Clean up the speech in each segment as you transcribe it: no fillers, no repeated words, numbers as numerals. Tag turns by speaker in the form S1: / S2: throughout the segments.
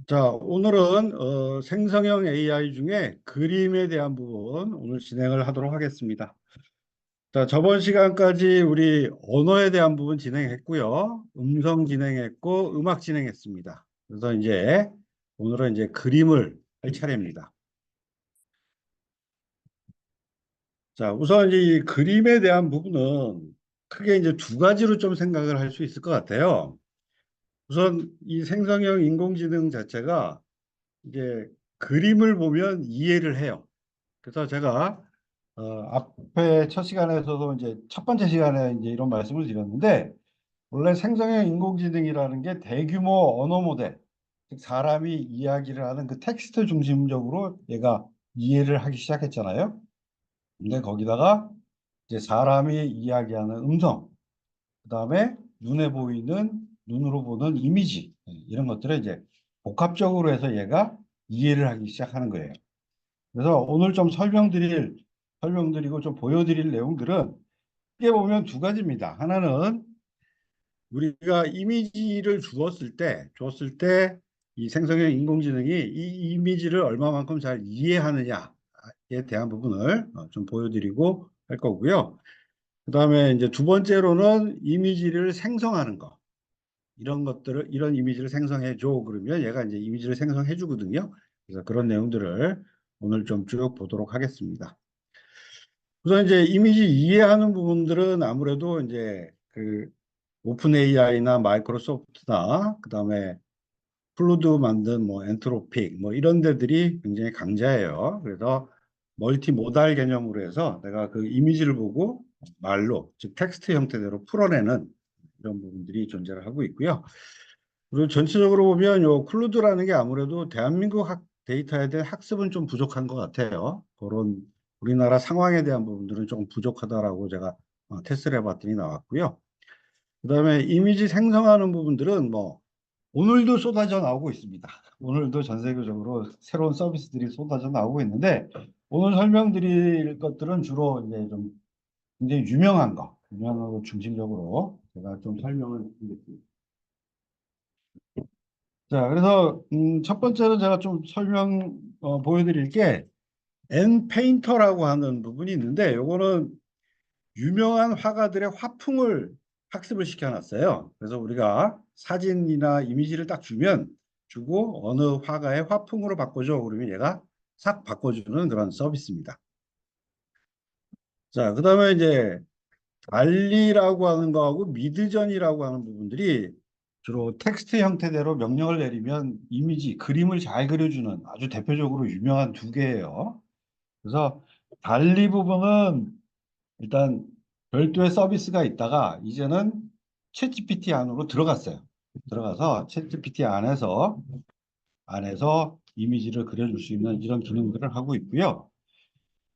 S1: 자, 오늘은 생성형 AI 중에 그림에 대한 부분 오늘 진행을 하도록 하겠습니다. 자, 저번 시간까지 우리 언어에 대한 부분 진행했고요. 음성 진행했고, 음악 진행했습니다. 그래서 이제 오늘은 이제 그림을 할 차례입니다. 자, 우선 이 그림에 대한 부분은 크게 이제 두 가지로 좀 생각을 할 수 있을 것 같아요. 우선 이 생성형 인공지능 자체가 이제 그림을 보면 이해를 해요. 그래서 제가 앞에 첫 시간에서도 이제 첫 번째 시간에 이제 이런 말씀을 드렸는데, 원래 생성형 인공지능이라는 게 대규모 언어 모델, 즉 사람이 이야기를 하는 그 텍스트 중심적으로 얘가 이해를 하기 시작했잖아요. 근데 거기다가 이제 사람이 이야기하는 음성, 그다음에 눈에 보이는, 눈으로 보는 이미지, 이런 것들을 이제 복합적으로 해서 얘가 이해를 하기 시작하는 거예요. 그래서 오늘 좀 설명드리고 좀 보여드릴 내용들은 크게 보면 두 가지입니다. 하나는 우리가 이미지를 주었을 때 이 생성형 인공지능이 이 이미지를 얼마만큼 잘 이해하느냐에 대한 부분을 좀 보여드리고 할 거고요. 그다음에 이제 두 번째로는 이미지를 생성하는 거. 이런 이미지를 생성해 줘. 그러면 얘가 이제 이미지를 생성해 주거든요. 그래서 그런 내용들을 오늘 좀 쭉 보도록 하겠습니다. 우선 이제 이미지 이해하는 부분들은 아무래도 이제 그 오픈 AI나 마이크로소프트나 그다음에 클루드 만든 뭐 엔트로픽 뭐 이런 데들이 굉장히 강자예요. 그래서 멀티 모달 개념으로 해서 내가 그 이미지를 보고 말로 즉 텍스트 형태대로 풀어내는 이런 부분들이 존재를 하고 있고요. 그리고 전체적으로 보면 요 클루드라는 게 아무래도 대한민국 데이터에 대한 학습은 좀 부족한 것 같아요. 그런 우리나라 상황에 대한 부분들은 조금 부족하다라고 제가 테스트를 해봤더니 나왔고요. 그다음에 이미지 생성하는 부분들은 뭐 오늘도 쏟아져 나오고 있습니다. 오늘도 전 세계적으로 새로운 서비스들이 쏟아져 나오고 있는데, 오늘 설명드릴 것들은 주로 이제 좀 굉장히 유명한 거 중심적으로 제가 좀 설명을 드리겠습니다. 자, 그래서 첫 번째로 제가 좀 보여드릴 게 엔페인터라고 하는 부분이 있는데, 요거는 유명한 화가들의 화풍을 학습을 시켜놨어요. 그래서 우리가 사진이나 이미지를 딱 주고 어느 화가의 화풍으로 바꿔줘. 그러면 얘가 싹 바꿔주는 그런 서비스입니다. 자, 그다음에 이제 달리라고 하는 거하고 미드전이라고 하는 부분들이 주로 텍스트 형태대로 명령을 내리면 이미지, 그림을 잘 그려주는 아주 대표적으로 유명한 두 개예요. 그래서 달리 부분은 일단 별도의 서비스가 있다가 이제는 챗GPT 안으로 들어갔어요. 들어가서 챗GPT 안에서 이미지를 그려줄 수 있는 이런 기능들을 하고 있고요.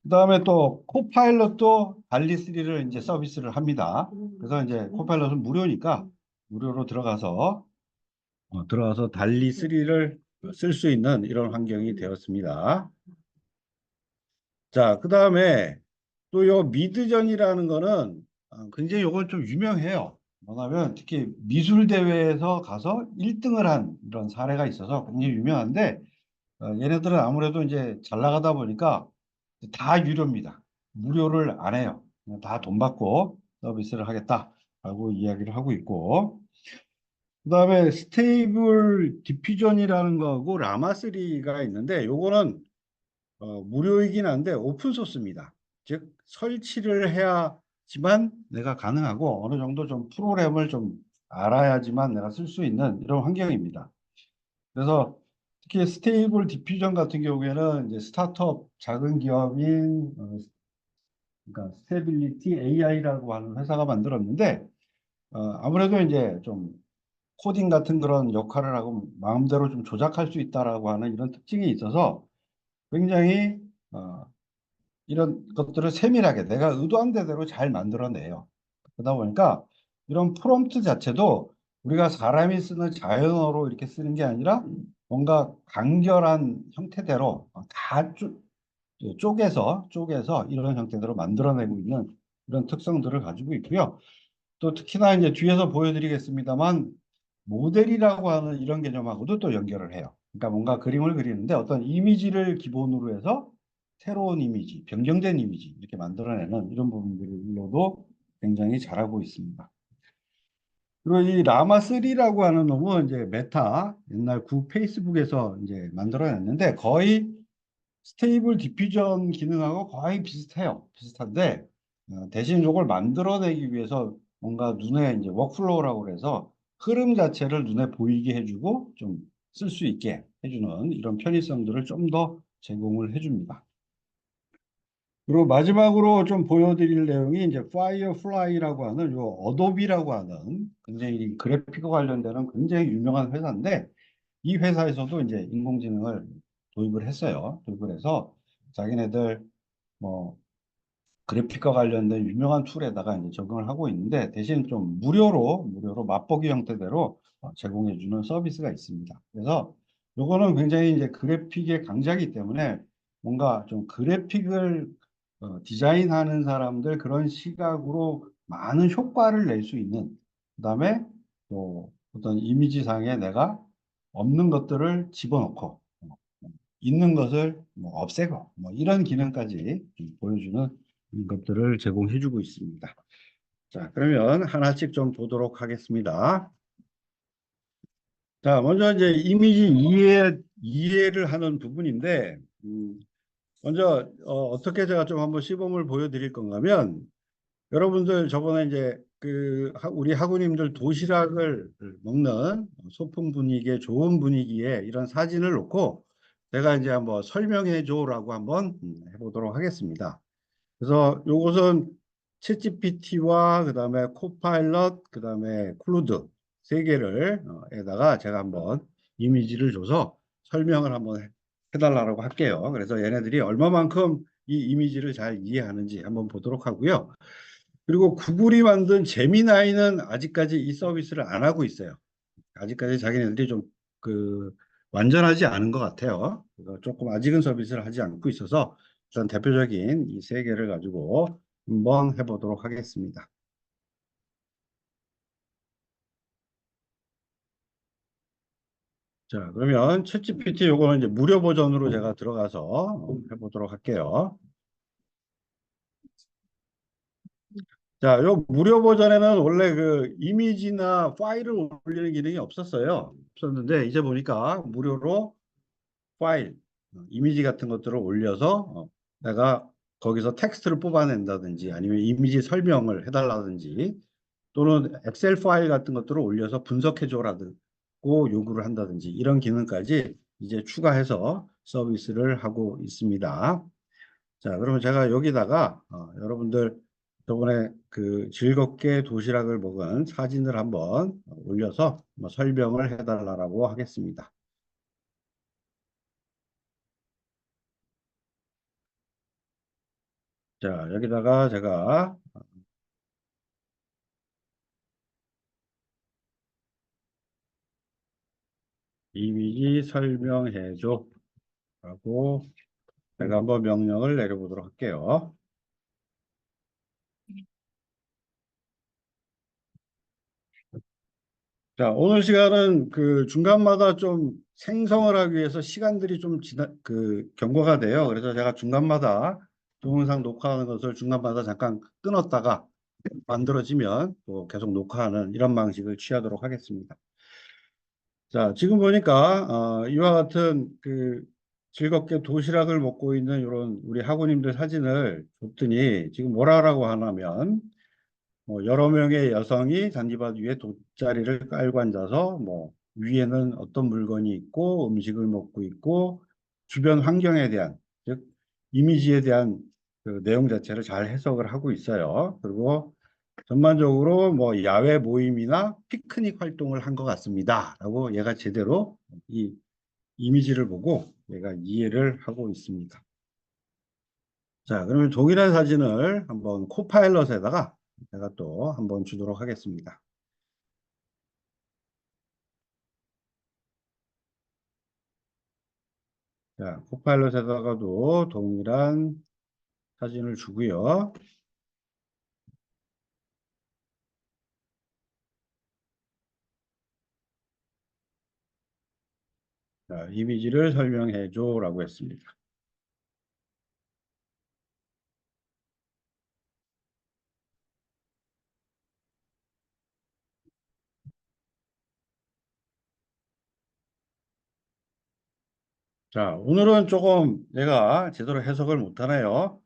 S1: 그다음에 또 코파일럿도 달리3를 이제 서비스를 합니다. 그래서 이제 코파일럿은 무료니까 무료로 들어가서 달리3를 쓸 수 있는 이런 환경이 되었습니다. 자, 그다음에 또 요 미드전이라는 거는 굉장히 요건 좀 유명해요. 뭐냐면 특히 미술 대회에서 가서 1등을 한 이런 사례가 있어서 굉장히 유명한데, 얘네들은 아무래도 이제 잘 나가다 보니까 다 유료입니다. 무료를 안 해요. 다 돈 받고 서비스를 하겠다라고 이야기를 하고 있고, 그다음에 스테이블 디퓨전이라는 거하고 라마3가 있는데, 요거는 무료이긴 한데 오픈 소스입니다. 즉 설치를 해야지만 내가 가능하고 어느 정도 좀 프로그램을 좀 알아야지만 내가 쓸 수 있는 이런 환경입니다. 그래서 특히 스테이블 디퓨전 같은 경우에는 이제 스타트업 작은 기업인 그러니까 스테빌리티 AI라고 하는 회사가 만들었는데, 아무래도 이제 좀 코딩 같은 그런 역할을 하고 마음대로 좀 조작할 수 있다라고 하는 이런 특징이 있어서 굉장히 이런 것들을 세밀하게 내가 의도한 대로 잘 만들어내요. 그러다 보니까 이런 프롬프트 자체도 우리가 사람이 쓰는 자연어로 이렇게 쓰는 게 아니라 뭔가 간결한 형태대로 다 쪼개서 이런 형태대로 만들어내고 있는 이런 특성들을 가지고 있고요. 또 특히나 이제 뒤에서 보여드리겠습니다만 모델이라고 하는 이런 개념하고도 또 연결을 해요. 그러니까 뭔가 그림을 그리는데 어떤 이미지를 기본으로 해서 새로운 이미지, 변경된 이미지 이렇게 만들어내는 이런 부분들로도 굉장히 잘하고 있습니다. 그리고 이 라마 3라고 하는 놈은 이제 메타 옛날 구 페이스북에서 이제 만들어냈는데 거의 스테이블 디퓨전 기능하고 거의 비슷해요. 비슷한데 대신 이걸 만들어내기 위해서 뭔가 눈에 이제 워크플로우라고 그래서 흐름 자체를 눈에 보이게 해주고 좀 쓸 수 있게 해주는 이런 편의성들을 좀 더 제공을 해줍니다. 그리고 마지막으로 좀 보여드릴 내용이 이제 파이어플라이라고 하는 요 어도비라고 하는 굉장히 그래픽과 관련되는 굉장히 유명한 회사인데 이 회사에서도 이제 인공지능을 도입을 했어요. 도입을 해서 자기네들 뭐 그래픽과 관련된 유명한 툴에다가 이제 적용을 하고 있는데 대신 좀 무료로 맛보기 형태대로 제공해주는 서비스가 있습니다. 그래서 요거는 굉장히 이제 그래픽의 강자이기 때문에 뭔가 좀 그래픽을 디자인하는 사람들 그런 시각으로 많은 효과를 낼 수 있는 그다음에 또 어떤 이미지상에 내가 없는 것들을 집어넣고 있는 것을 뭐 없애고 뭐 이런 기능까지 좀 보여주는 것들을 제공해주고 있습니다. 자, 그러면 하나씩 좀 보도록 하겠습니다. 자, 먼저 이제 이미지 이해를 하는 부분인데, 먼저 어떻게 제가 좀 한번 시범을 보여드릴 건가 하면, 여러분들 저번에 이제 우리 학우님들 도시락을 먹는 소풍 분위기에 좋은 분위기에 이런 사진을 놓고 내가 이제 한번 설명해 줘라고 한번 해보도록 하겠습니다. 그래서 요것은 챗GPT와 그다음에 코파일럿 그다음에 클루드 세 개를 에다가 제가 한번 이미지를 줘서 설명을 한번 해달라고 할게요. 그래서 얘네들이 얼마만큼 이 이미지를 잘 이해하는지 한번 보도록 하고요. 그리고 구글이 만든 제미나이는 아직까지 이 서비스를 안 하고 있어요. 아직까지 자기네들이 좀 완전하지 않은 것 같아요. 그래서 조금 아직은 서비스를 하지 않고 있어서 일단 대표적인 이 세 개를 가지고 한번 해보도록 하겠습니다. 자, 그러면 챗GPT 요거는 이제 무료 버전으로 제가 들어가서 해보도록 할게요. 자, 요 무료 버전에는 원래 이미지나 파일을 올리는 기능이 없었어요. 없었는데 이제 보니까 무료로 파일, 이미지 같은 것들을 올려서 내가 거기서 텍스트를 뽑아낸다든지 아니면 이미지 설명을 해달라든지 또는 엑셀 파일 같은 것들을 올려서 분석해줘라고 요구를 한다든지 이런 기능까지 이제 추가해서 서비스를 하고 있습니다. 자, 그러면 제가 여기다가 여러분들 저번에 즐겁게 도시락을 먹은 사진을 한번 올려서 설명을 해달라고 하겠습니다. 자, 여기다가 제가 이미지 설명해줘 라고 제가 한번 명령을 내려보도록 할게요. 자, 오늘 시간은 중간마다 좀 생성을 하기 위해서 시간들이 좀 경과가 돼요. 그래서 제가 중간마다 동영상 녹화하는 것을 중간마다 잠깐 끊었다가 만들어지면 또 계속 녹화하는 이런 방식을 취하도록 하겠습니다. 자, 지금 보니까 이와 같은 즐겁게 도시락을 먹고 있는 이런 우리 학우님들 사진을 줬더니 지금 뭐라고 하냐면 여러 명의 여성이 잔디밭 위에 돗자리를 깔고 앉아서 위에는 어떤 물건이 있고 음식을 먹고 있고 주변 환경에 대한 즉 이미지에 대한 내용 자체를 잘 해석을 하고 있어요. 그리고 전반적으로 야외 모임이나 피크닉 활동을 한 것 같습니다. 라고 얘가 제대로 이 이미지를 보고 얘가 이해를 하고 있습니다. 자, 그러면 동일한 사진을 한번 코파일럿에다가 제가 또 한번 주도록 하겠습니다. 자, 코파일럿에다가도 동일한 사진을 주고요. 자, 이미지를 설명해 줘라고 했습니다. 자, 오늘은 조금 내가 제대로 해석을 못하네요.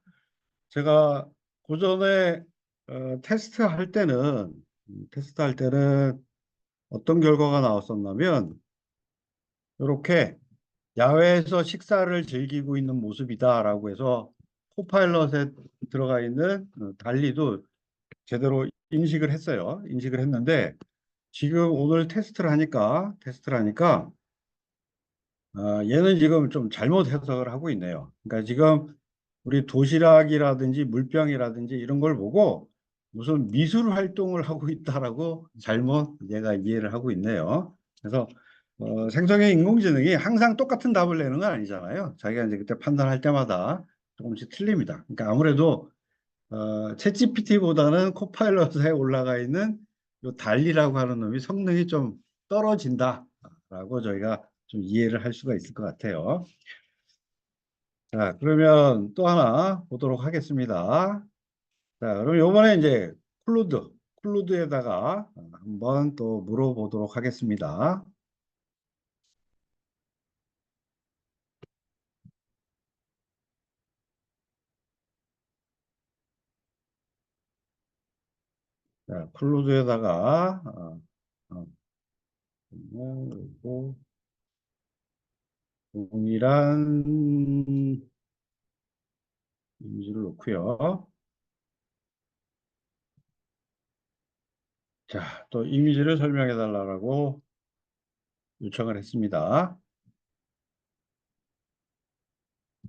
S1: 제가 고전에 테스트 할 때는 어떤 결과가 나왔었냐면 이렇게 야외에서 식사를 즐기고 있는 모습이다라고 해서 코파일럿에 들어가 있는 달리도 제대로 인식을 했어요. 인식을 했는데 지금 오늘 테스트를 하니까 얘는 지금 좀 잘못 해석을 하고 있네요. 그러니까 지금 우리 도시락이라든지 물병이라든지 이런 걸 보고 무슨 미술 활동을 하고 있다라고 잘못 얘가 이해를 하고 있네요. 그래서 생성형 인공지능이 항상 똑같은 답을 내는 건 아니잖아요. 자기가 이제 그때 판단할 때마다 조금씩 틀립니다. 그러니까 아무래도 챗GPT보다는 코파일럿에 올라가 있는 요 달리라고 하는 놈이 성능이 좀 떨어진다라고 저희가 좀 이해를 할 수가 있을 것 같아요. 자, 그러면 또 하나 보도록 하겠습니다. 자, 그럼 요번에 이제 클루드에다가 한번 또 물어보도록 하겠습니다. 자, 클루드에다가 어, 그리고 동일한 이미지를 놓고요. 자, 또 이미지를 설명해 달라고 요청을 했습니다.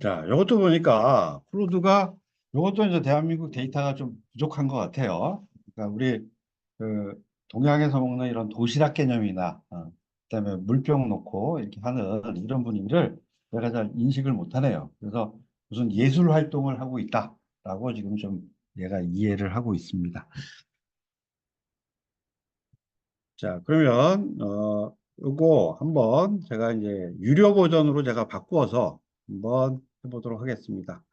S1: 자, 이것도 보니까 클로드가 이것도 이제 대한민국 데이터가 좀 부족한 것 같아요. 그러니까 우리 그 동양에서 먹는 이런 도시락 개념이나 그다음에 물병 놓고 이렇게 하는 이런 분위기를 내가 잘 인식을 못하네요. 그래서 무슨 예술 활동을 하고 있다라고 지금 좀 얘가 이해를 하고 있습니다. 자, 그러면 이거 한번 제가 이제 유료 버전으로 제가 바꾸어서 한번 해보도록 하겠습니다.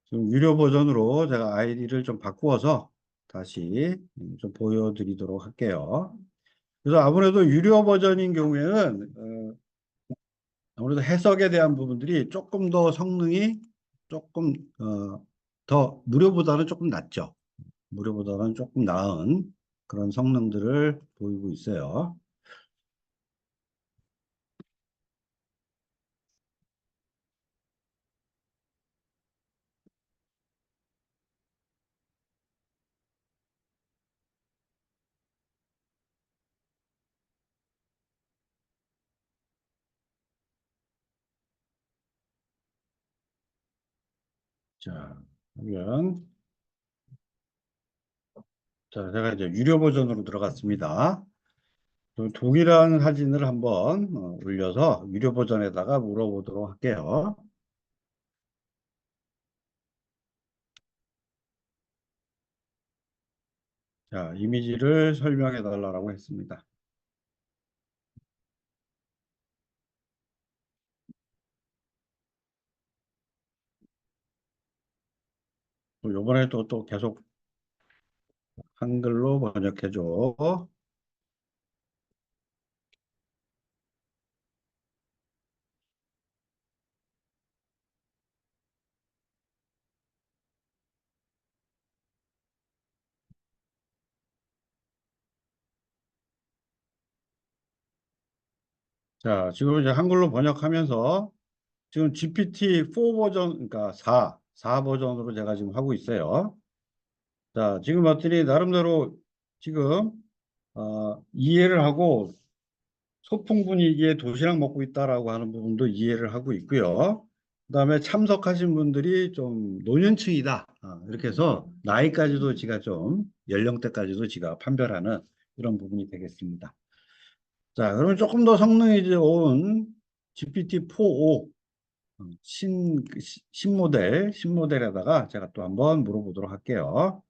S1: 지금 유료 버전으로 제가 아이디를 좀 바꾸어서 다시 좀 보여드리도록 할게요. 그래서 아무래도 유료 버전인 경우에는 아무래도 해석에 대한 부분들이 조금 더 성능이 조금 더 무료보다는 조금 낫죠. 무료보다는 조금 나은 그런 성능들을 보이고 있어요. 자, 그러면 자, 제가 이제 유료 버전으로 들어갔습니다. 그럼 동일한 사진을 한번 올려서 유료 버전에다가 물어보도록 할게요. 자, 이미지를 설명해 달라고 했습니다. 또 요번에 또 계속 한글로 번역해 줘. 자, 지금 이제 한글로 번역하면서 지금 GPT-4 버전, 그러니까 4 버전으로 제가 지금 하고 있어요. 자, 지금 봤더니 나름대로 지금 이해를 하고 소풍 분위기에 도시락 먹고 있다라고 하는 부분도 이해를 하고 있고요. 그다음에 참석하신 분들이 좀 노년층이다. 이렇게 해서 나이까지도 지가 좀 연령대까지도 지가 판별하는 이런 부분이 되겠습니다. 자, 그러면 조금 더 성능이 좋은 GPT-4o 신모델에다가 제가 또 한번 물어보도록 할게요.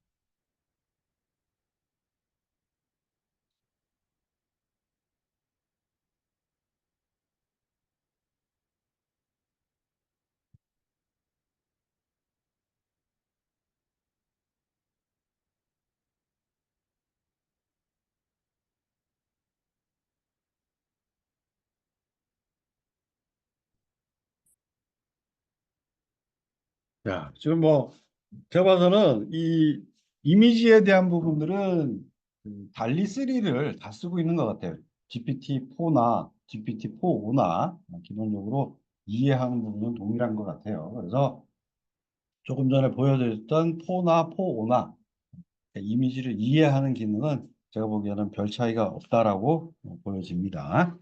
S1: 자, 지금 뭐 제가 봐서는 이 이미지에 대한 부분들은 그 달리 3를 다 쓰고 있는 것 같아요. GPT-4나 GPT-4.5나 기본적으로 이해하는 부분은 동일한 것 같아요. 그래서 조금 전에 보여드렸던 4나 4.5나 이미지를 이해하는 기능은 제가 보기에는 별 차이가 없다라고 보여집니다.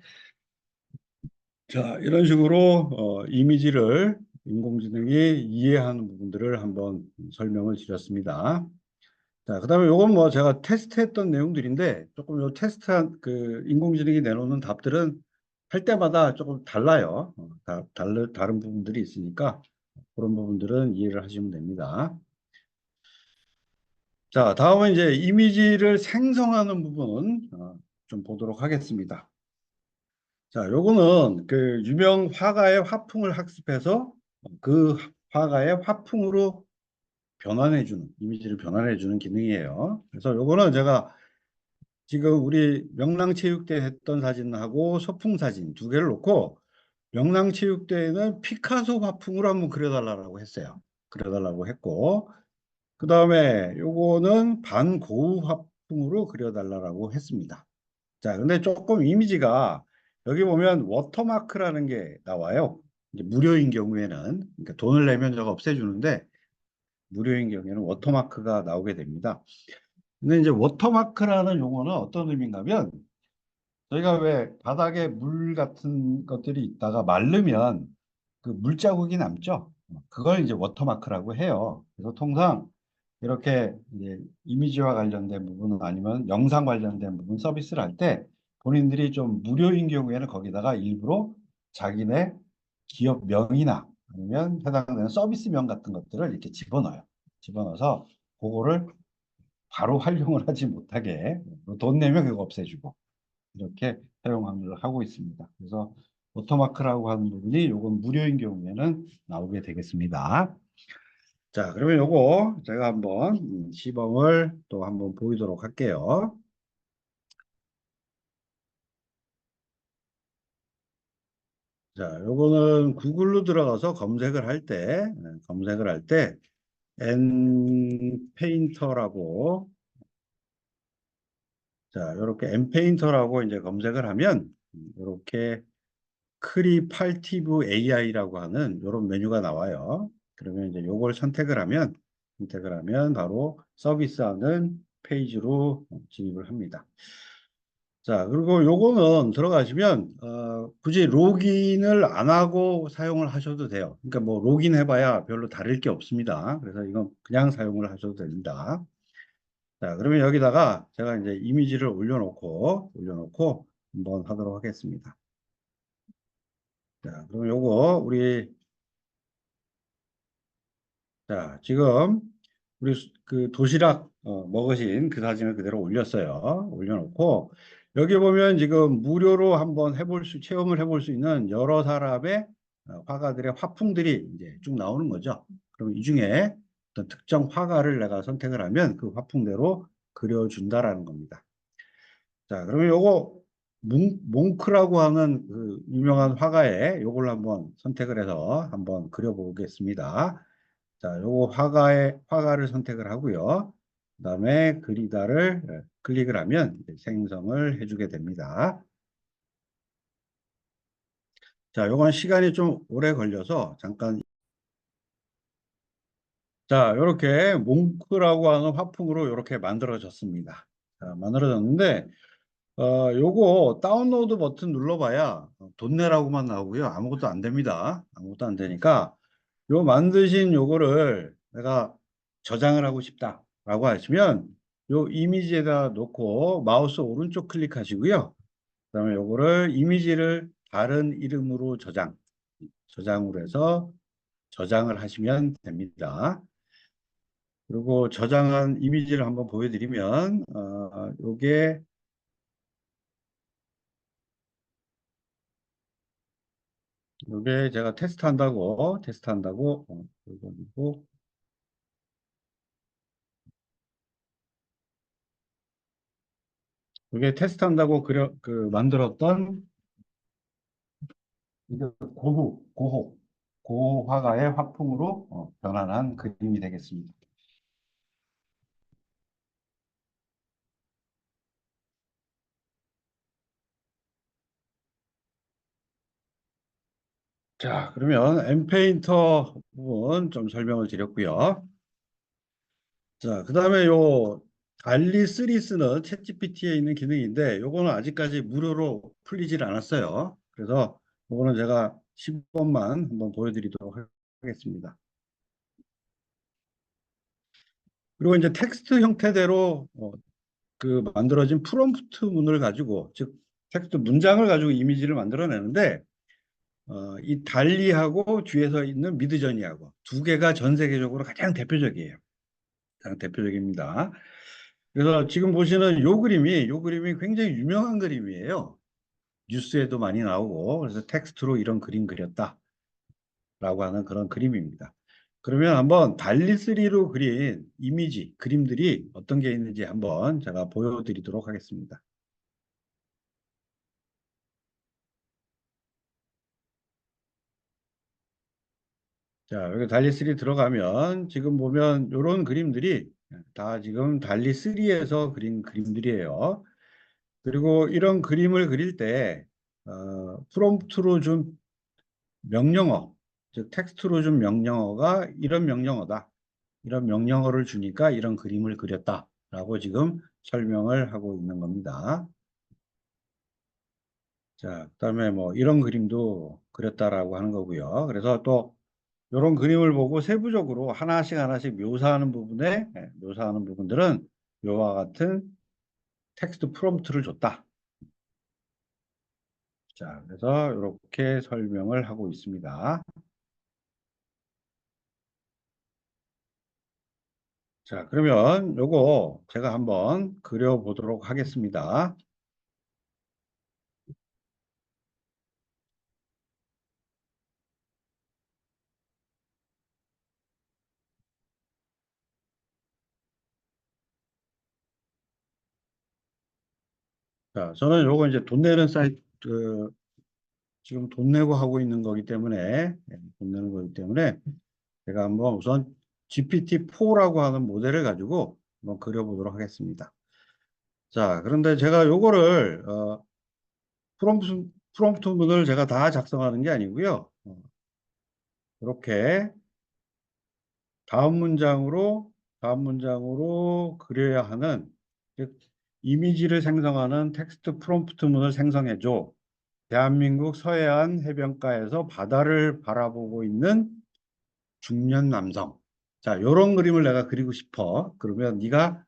S1: 자, 이런 식으로 이미지를 인공지능이 이해하는 부분들을 한번 설명을 드렸습니다. 자, 그다음에 요건 뭐 제가 테스트했던 내용들인데 조금 요 테스트한 그 인공지능이 내놓는 답들은 할 때마다 조금 달라요. 다른 부분들이 있으니까 그런 부분들은 이해를 하시면 됩니다. 자, 다음은 이제 이미지를 생성하는 부분 좀 보도록 하겠습니다. 자, 요거는 그 유명 화가의 화풍을 학습해서 그 화가의 화풍으로 변환해주는, 이미지를 변환해주는 기능이에요. 그래서 요거는 제가 지금 우리 명랑체육대 했던 사진하고 소풍 사진 두 개를 놓고 명랑체육대에는 피카소 화풍으로 한번 그려달라고 했어요. 그려달라고 했고, 그 다음에 요거는 반고흐 화풍으로 그려달라고 했습니다. 자, 근데 조금 이미지가 여기 보면 워터마크라는 게 나와요. 이제 무료인 경우에는 그러니까 돈을 내면 저거 없애주는데 무료인 경우에는 워터마크가 나오게 됩니다. 근데 이제 워터마크라는 용어는 어떤 의미인가면 저희가 왜 바닥에 물 같은 것들이 있다가 마르면 그 물자국이 남죠. 그걸 이제 워터마크라고 해요. 그래서 통상 이렇게 이제 이미지와 관련된 부분은 아니면 영상 관련된 부분 서비스를 할 때 본인들이 좀 무료인 경우에는 거기다가 일부러 자기네 기업 명이나 아니면 해당되는 서비스명 같은 것들을 이렇게 집어넣어요. 집어넣어서 그거를 바로 활용을 하지 못하게 돈 내면 그거 없애주고 이렇게 사용을 하고 있습니다. 그래서 오토마크라고 하는 부분이 요건 무료인 경우에는 나오게 되겠습니다. 자, 그러면 요거 제가 한번 시범을 또 한번 보이도록 할게요. 자, 요거는 구글로 들어가서 검색을 할 때, 검색을 할 때, 엔페인터라고, 자, 요렇게 엔페인터라고 이제 검색을 하면, 요렇게 크리팔티브 AI라고 하는 이런 메뉴가 나와요. 그러면 이제 요걸 선택을 하면 바로 서비스하는 페이지로 진입을 합니다. 자, 그리고 요거는 들어가시면 굳이 로그인을 안 하고 사용을 하셔도 돼요. 그러니까 뭐 로그인 해봐야 별로 다를 게 없습니다. 그래서 이건 그냥 사용을 하셔도 됩니다. 자, 그러면 여기다가 제가 이제 이미지를 올려놓고 한번 하도록 하겠습니다. 자, 그럼 요거 우리 자, 지금 우리 그 도시락 먹으신 그 사진을 그대로 올렸어요. 올려놓고 여기 보면 지금 무료로 한번 체험을 해볼 수 있는 여러 사람의 화가들의 화풍들이 이제 쭉 나오는 거죠. 그럼 이 중에 어떤 특정 화가를 내가 선택을 하면 그 화풍대로 그려준다라는 겁니다. 자, 그러면 요거 몽크라고 하는 그 유명한 화가의 요걸 한번 선택을 해서 한번 그려보겠습니다. 자, 요거 화가를 선택을 하고요. 그다음에 그리다를 클릭을 하면 이제 생성을 해주게 됩니다. 자, 요건 시간이 좀 오래 걸려서 잠깐. 자, 요렇게 몽크라고 하는 화풍으로 이렇게 만들어졌습니다. 자, 만들어졌는데 요거 다운로드 버튼 눌러봐야 돈 내라고만 나오고요. 아무것도 안 됩니다. 아무것도 안 되니까 요 만드신 요거를 내가 저장을 하고 싶다라고 하시면 요 이미지에다 놓고 마우스 오른쪽 클릭하시고요. 그다음에 요거를 이미지를 다른 이름으로 저장으로 해서 저장을 하시면 됩니다. 그리고 저장한 이미지를 한번 보여드리면 요게 제가 테스트한다고 그리고 이게 테스트한다고 만들었던 이게 고흐, 고호, 고화가의 화풍으로 변환한 그림이 되겠습니다. 자, 그러면 엠페인터 부분 좀 설명을 드렸고요. 자, 그다음에 요 달리 3 쓰는 챗GPT에 있는 기능인데 요거는 아직까지 무료로 풀리질 않았어요. 그래서 요거는 제가 시범만 한번 보여드리도록 하겠습니다. 그리고 이제 텍스트 형태대로 그 만들어진 프롬프트 문을 가지고 즉 텍스트 문장을 가지고 이미지를 만들어내는데 이 달리하고 뒤에서 있는 미드저니하고 두 개가 전 세계적으로 가장 대표적이에요. 가장 대표적입니다. 그래서 지금 보시는 요 그림이 굉장히 유명한 그림이에요. 뉴스에도 많이 나오고 그래서 텍스트로 이런 그림 그렸다라고 하는 그런 그림입니다. 그러면 한번 달리3로 그린 이미지, 그림들이 어떤 게 있는지 한번 제가 보여드리도록 하겠습니다. 자, 여기 달리3 들어가면 지금 보면 이런 그림들이 다 지금 달리3에서 그린 그림들이에요. 그리고 이런 그림을 그릴 때 프롬프트로 준 명령어, 즉 텍스트로 준 명령어가 이런 명령어다. 이런 명령어를 주니까 이런 그림을 그렸다라고 지금 설명을 하고 있는 겁니다. 자, 그다음에 뭐 이런 그림도 그렸다라고 하는 거고요. 그래서 또 이런 그림을 보고 세부적으로 하나씩 하나씩 묘사하는 부분들은 이와 같은 텍스트 프롬프트를 줬다. 자, 그래서 이렇게 설명을 하고 있습니다. 자, 그러면 요거 제가 한번 그려보도록 하겠습니다. 자, 저는 요거 이제 돈 내는 사이트, 지금 돈 내고 하고 있는 거기 때문에, 돈 내는 거기 때문에 제가 한번 우선 GPT-4라고 하는 모델을 가지고 한번 그려보도록 하겠습니다. 자, 그런데 제가 요거를, 프롬프트, 프롬프트 문을 제가 다 작성하는 게 아니고요. 이렇게 다음 문장으로 그려야 하는, 즉, 이미지를 생성하는 텍스트 프롬프트문을 생성해줘. 대한민국 서해안 해변가에서 바다를 바라보고 있는 중년 남성. 자, 요런 그림을 내가 그리고 싶어. 그러면 네가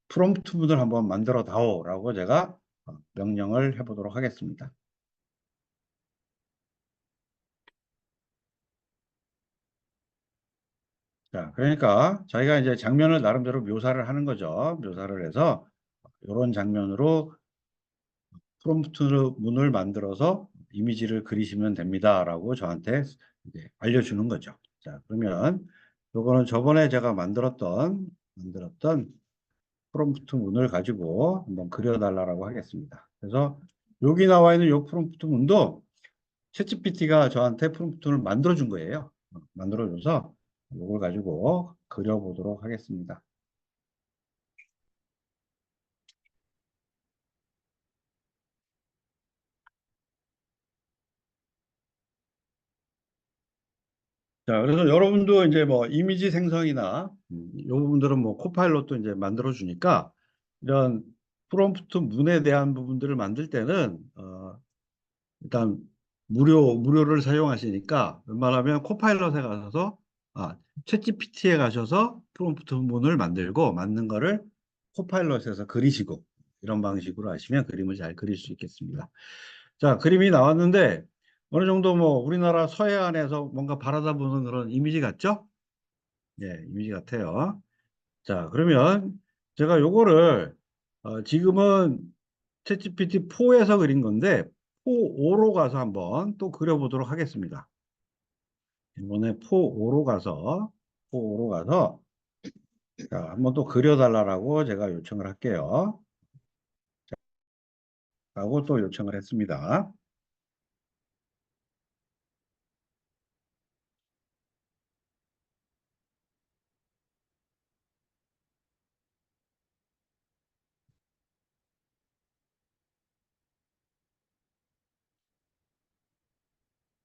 S1: 프롬프트문을 한번 만들어 다오라고 제가 명령을 해보도록 하겠습니다. 자, 그러니까 저희가 이제 장면을 나름대로 묘사를 하는 거죠. 묘사를 해서 이런 장면으로 프롬프트 문을 만들어서 이미지를 그리시면 됩니다라고 저한테 이제 알려주는 거죠. 자, 그러면 요거는 저번에 제가 만들었던 프롬프트 문을 가지고 한번 그려달라고 하겠습니다. 그래서 여기 나와 있는 요 프롬프트 문도 챗GPT가 저한테 프롬프트를 만들어 준 거예요. 만들어줘서 이걸 가지고 그려보도록 하겠습니다. 자, 그래서 여러분도 이제 뭐 이미지 생성이나 이 부분들은 뭐 코파일럿도 이제 만들어 주니까 이런 프롬프트 문에 대한 부분들을 만들 때는 일단 무료를 사용하시니까 웬만하면 코파일럿에 가셔서 챗GPT에 가셔서 프롬프트 문을 만들고 만든 거를 코파일럿에서 그리시고 이런 방식으로 하시면 그림을 잘 그릴 수 있겠습니다. 자, 그림이 나왔는데 어느 정도 뭐 우리나라 서해안에서 뭔가 바라다 보는 그런 이미지 같죠? 예, 이미지 같아요. 자, 그러면 제가 요거를 지금은 챗GPT 4에서 그린 건데 4.5로 가서 한번 또 그려보도록 하겠습니다. 이번에 4.5로 가서 자, 한번 또 그려달라고 제가 요청을 할게요. 라고 또 요청을 했습니다.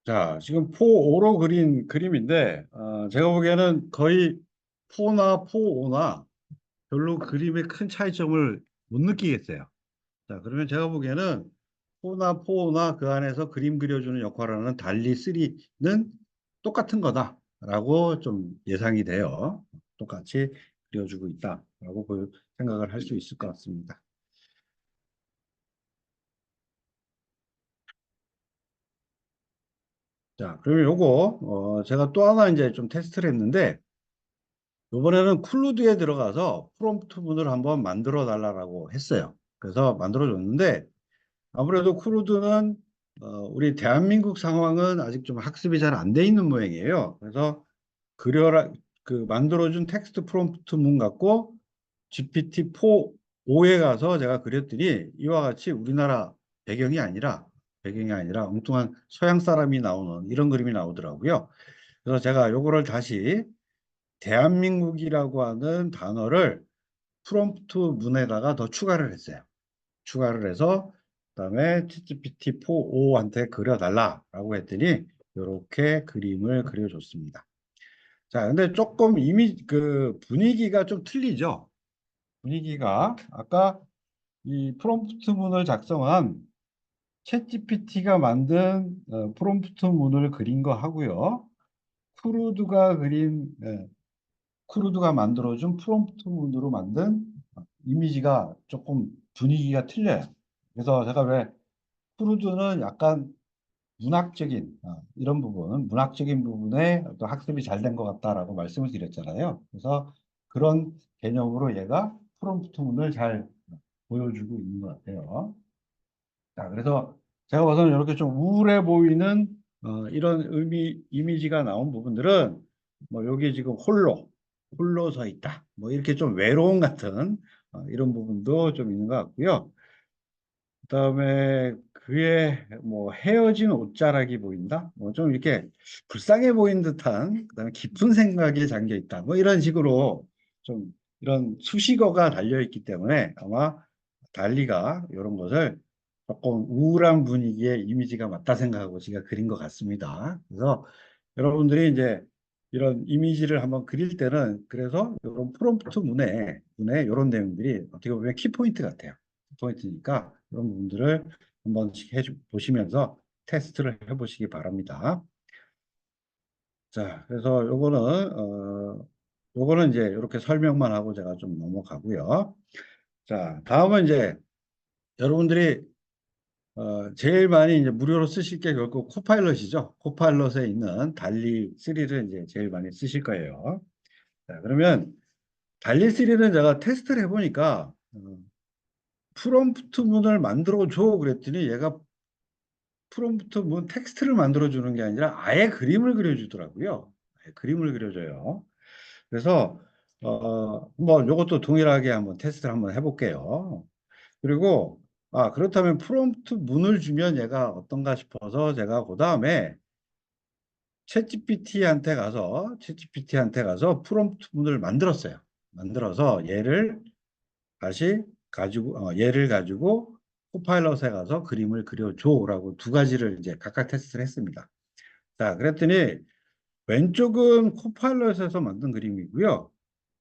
S1: 자, 지금 포5로 그린 그림인데, 제가 보기에는 거의 포나 포5나 별로 그림에 큰 차이점을 못 느끼겠어요. 자, 그러면 제가 보기에는 포나 포나 그 안에서 그림 그려주는 역할을 하는 달리 3는 똑같은 거다라고 좀 예상이 돼요. 똑같이 그려주고 있다라고 생각을 할 수 있을 것 같습니다. 자, 그러면 요거 제가 또 하나 이제 좀 테스트를 했는데 이번에는 클루드에 들어가서 프롬프트 문을 한번 만들어 달라고 했어요. 그래서 만들어 줬는데 아무래도 크루드는 우리 대한민국 상황은 아직 좀 학습이 잘 안 돼 있는 모양이에요. 그래서 그려라 그 만들어준 텍스트 프롬프트 문 갖고 GPT-4 5에 가서 제가 그렸더니 이와 같이 우리나라 배경이 아니라 엉뚱한 서양 사람이 나오는 이런 그림이 나오더라고요. 그래서 제가 요거를 다시 대한민국이라고 하는 단어를 프롬프트 문에다가 더 추가를 했어요. 추가를 해서 그다음에 GPT-4.5한테 그려달라라고 했더니 이렇게 그림을 그려줬습니다. 자, 근데 조금 이미 그 분위기가 좀 틀리죠. 분위기가 아까 이 프롬프트 문을 작성한 챗GPT가 만든 프롬프트 문을 그린 거 하고요. 크루드가 그린 크루드가 만들어준 프롬프트 문으로 만든 이미지가 조금 분위기가 틀려요. 그래서 제가 왜 크루드는 약간 문학적인 이런 부분, 문학적인 부분에 또 학습이 잘 된 것 같다라고 말씀을 드렸잖아요. 그래서 그런 개념으로 얘가 프롬프트문을 잘 보여주고 있는 것 같아요. 자, 그래서 제가 봐서는 이렇게 좀 우울해 보이는 이런 이미지가 나온 부분들은 뭐 여기 지금 홀로 서 있다. 뭐 이렇게 좀 외로움 같은 이런 부분도 좀 있는 것 같고요. 그다음에 그의 뭐 헤어진 옷자락이 보인다. 뭐 좀 이렇게 불쌍해 보인 듯한 그다음에 깊은 생각에 잠겨 있다. 뭐 이런 식으로 좀 이런 수식어가 달려 있기 때문에 아마 달리가 이런 것을 조금 우울한 분위기의 이미지가 맞다 생각하고 제가 그린 것 같습니다. 그래서 여러분들이 이제 이런 이미지를 한번 그릴 때는 그래서 이런 프롬프트 문에 이런 내용들이 어떻게 보면 키포인트 같아요. 포인트니까 이런 부분들을 한 번씩 보시면서 테스트를 해보시기 바랍니다. 자, 그래서 요거는 이제 이렇게 설명만 하고 제가 좀 넘어가고요. 자, 다음은 이제 여러분들이 제일 많이 이제 무료로 쓰실 게 결국 코파일럿이죠. 코파일럿에 있는 달리 3를 이제 제일 많이 쓰실 거예요. 자, 그러면 달리 3는 제가 테스트를 해보니까 프롬프트 문을 만들어 줘 그랬더니 얘가 프롬프트 뭐 텍스트를 만들어 주는 게 아니라 아예 그림을 그려주더라고요. 아예 그림을 그려줘요. 그래서 뭐 이것도 동일하게 한번 테스트를 한번 해볼게요. 그리고 그렇다면 프롬프트 문을 주면 얘가 어떤가 싶어서 제가 그 다음에 챗GPT한테 가서 프롬프트 문을 만들었어요. 만들어서 얘를 가지고 코파일럿에 가서 그림을 그려줘라고 두 가지를 이제 각각 테스트를 했습니다. 자, 그랬더니 왼쪽은 코파일럿에서 만든 그림이고요.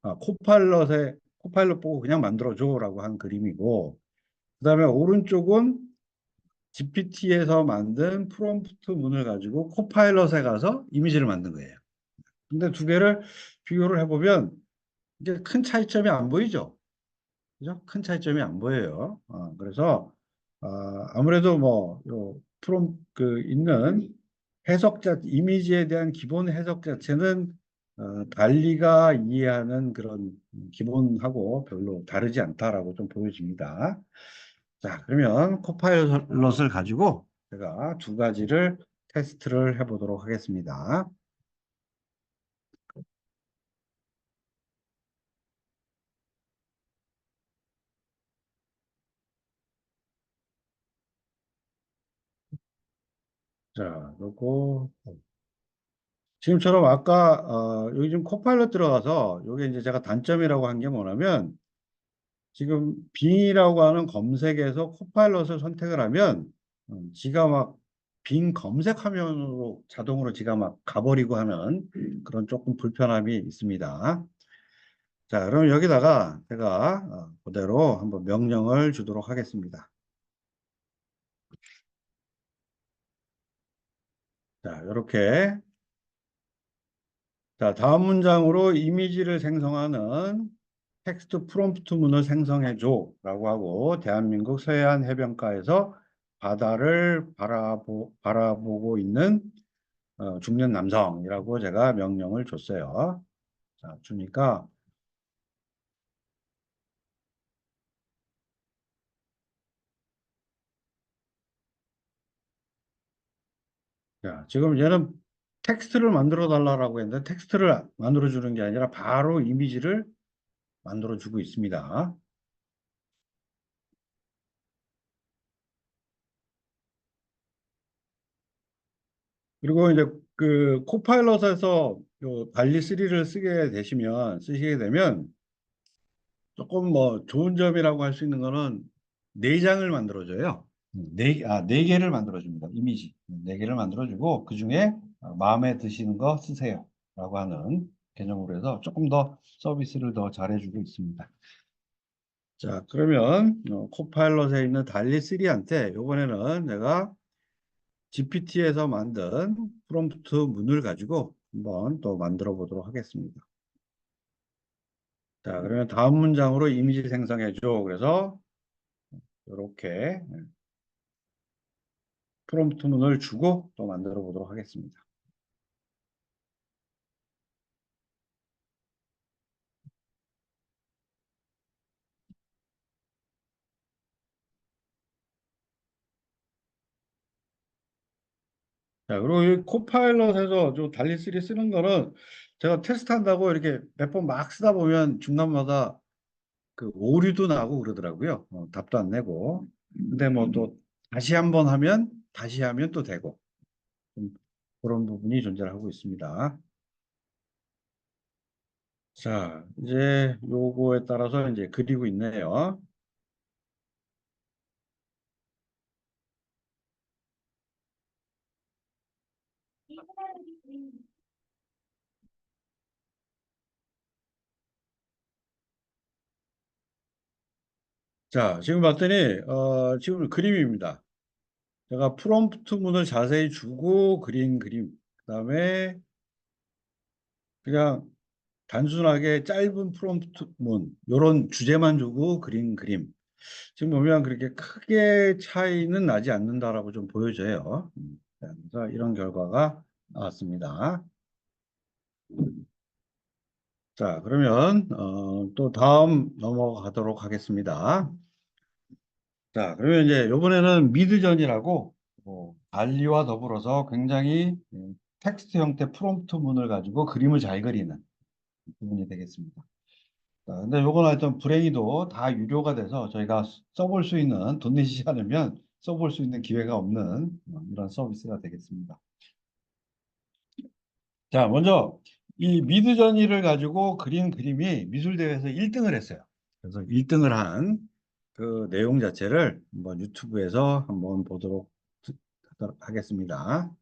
S1: 코파일럿 보고 그냥 만들어줘라고 한 그림이고, 그다음에 오른쪽은 GPT에서 만든 프롬프트 문을 가지고 코파일럿에 가서 이미지를 만든 거예요. 근데 두 개를 비교를 해보면 이제 큰 차이점이 안 보이죠. 그죠? 큰 차이점이 안 보여요. 그래서 아무래도 뭐 요 프롬 그 있는 이미지에 대한 기본 해석 자체는 달리가 이해하는 그런 기본하고 별로 다르지 않다라고 좀 보여집니다. 자, 그러면 코파일럿을 가지고 제가 두 가지를 테스트를 해보도록 하겠습니다. 자, 요거 지금처럼 아까 여기 지금 코파일럿 들어가서 요게 이제 제가 단점이라고 한 게 뭐냐면 지금 빙이라고 하는 검색에서 코파일럿을 선택을 하면 지가 막 빈 검색 화면으로 자동으로 지가 막 가버리고 하는 그런 조금 불편함이 있습니다. 자, 그럼 여기다가 제가 그대로 한번 명령을 주도록 하겠습니다. 자, 이렇게. 자, 다음 문장으로 이미지를 생성하는 텍스트 프롬프트 문을 생성해 줘라고 하고 대한민국 서해안 해변가에서 바다를 바라보고 있는 중년 남성이라고 제가 명령을 줬어요. 자, 주니까 자, 지금 얘는 텍스트를 만들어 달라고 했는데 텍스트를 만들어 주는 게 아니라 바로 이미지를 만들어 주고 있습니다. 그리고 이제 그 코파일럿에서 요 달리 3를 쓰시게 되면 조금 뭐 좋은 점이라고 할 수 있는 거는 네 장을 만들어줘요. 네 개를 만들어줍니다. 이미지. 네 개를 만들어주고 그중에 마음에 드시는 거 쓰세요. 라고 하는 개념으로 해서 조금 더 서비스를 더 잘해주고 있습니다. 자, 그러면 코파일럿에 있는 달리 3한테 이번에는 내가 GPT에서 만든 프롬프트 문을 가지고 한번 또 만들어 보도록 하겠습니다. 자, 그러면 다음 문장으로 이미지 생성해 줘. 그래서 이렇게 프롬프트 문을 주고 또 만들어 보도록 하겠습니다. 자, 그리고 이 코파일럿에서 저 달리3 쓰는 거는 제가 테스트한다고 이렇게 몇 번 막 쓰다 보면 중간마다 그 오류도 나고 그러더라고요. 답도 안 내고. 근데 뭐 또 다시 한번 하면 다시 하면 또 되고 좀 그런 부분이 존재하고 있습니다. 자, 이제 요거에 따라서 이제 그리고 있네요. 자, 지금 봤더니 지금 그림입니다. 제가 프롬프트 문을 자세히 주고 그린 그림. 그다음에 그냥 단순하게 짧은 프롬프트 문 요런 주제만 주고 그린 그림. 지금 보면 그렇게 크게 차이는 나지 않는다라고 좀 보여져요. 그래서 이런 결과가 나왔습니다. 자, 그러면 또 다음 넘어가도록 하겠습니다. 자, 그러면 이제 이번에는 미드전이라고 달리와 더불어서 굉장히 텍스트 형태 프롬프트 문을 가지고 그림을 잘 그리는 부분이 되겠습니다. 자, 근데 요건 하여튼 불행히도 다 유료가 돼서 저희가 써볼 수 있는 돈 내시지 않으면 써볼 수 있는 기회가 없는 이런 서비스가 되겠습니다. 자, 먼저 이 미드저니를 가지고 그린 그림이 미술대회에서 1등을 했어요. 그래서 1등을 한 그 내용 자체를 한번 유튜브에서 한번 보도록 하겠습니다.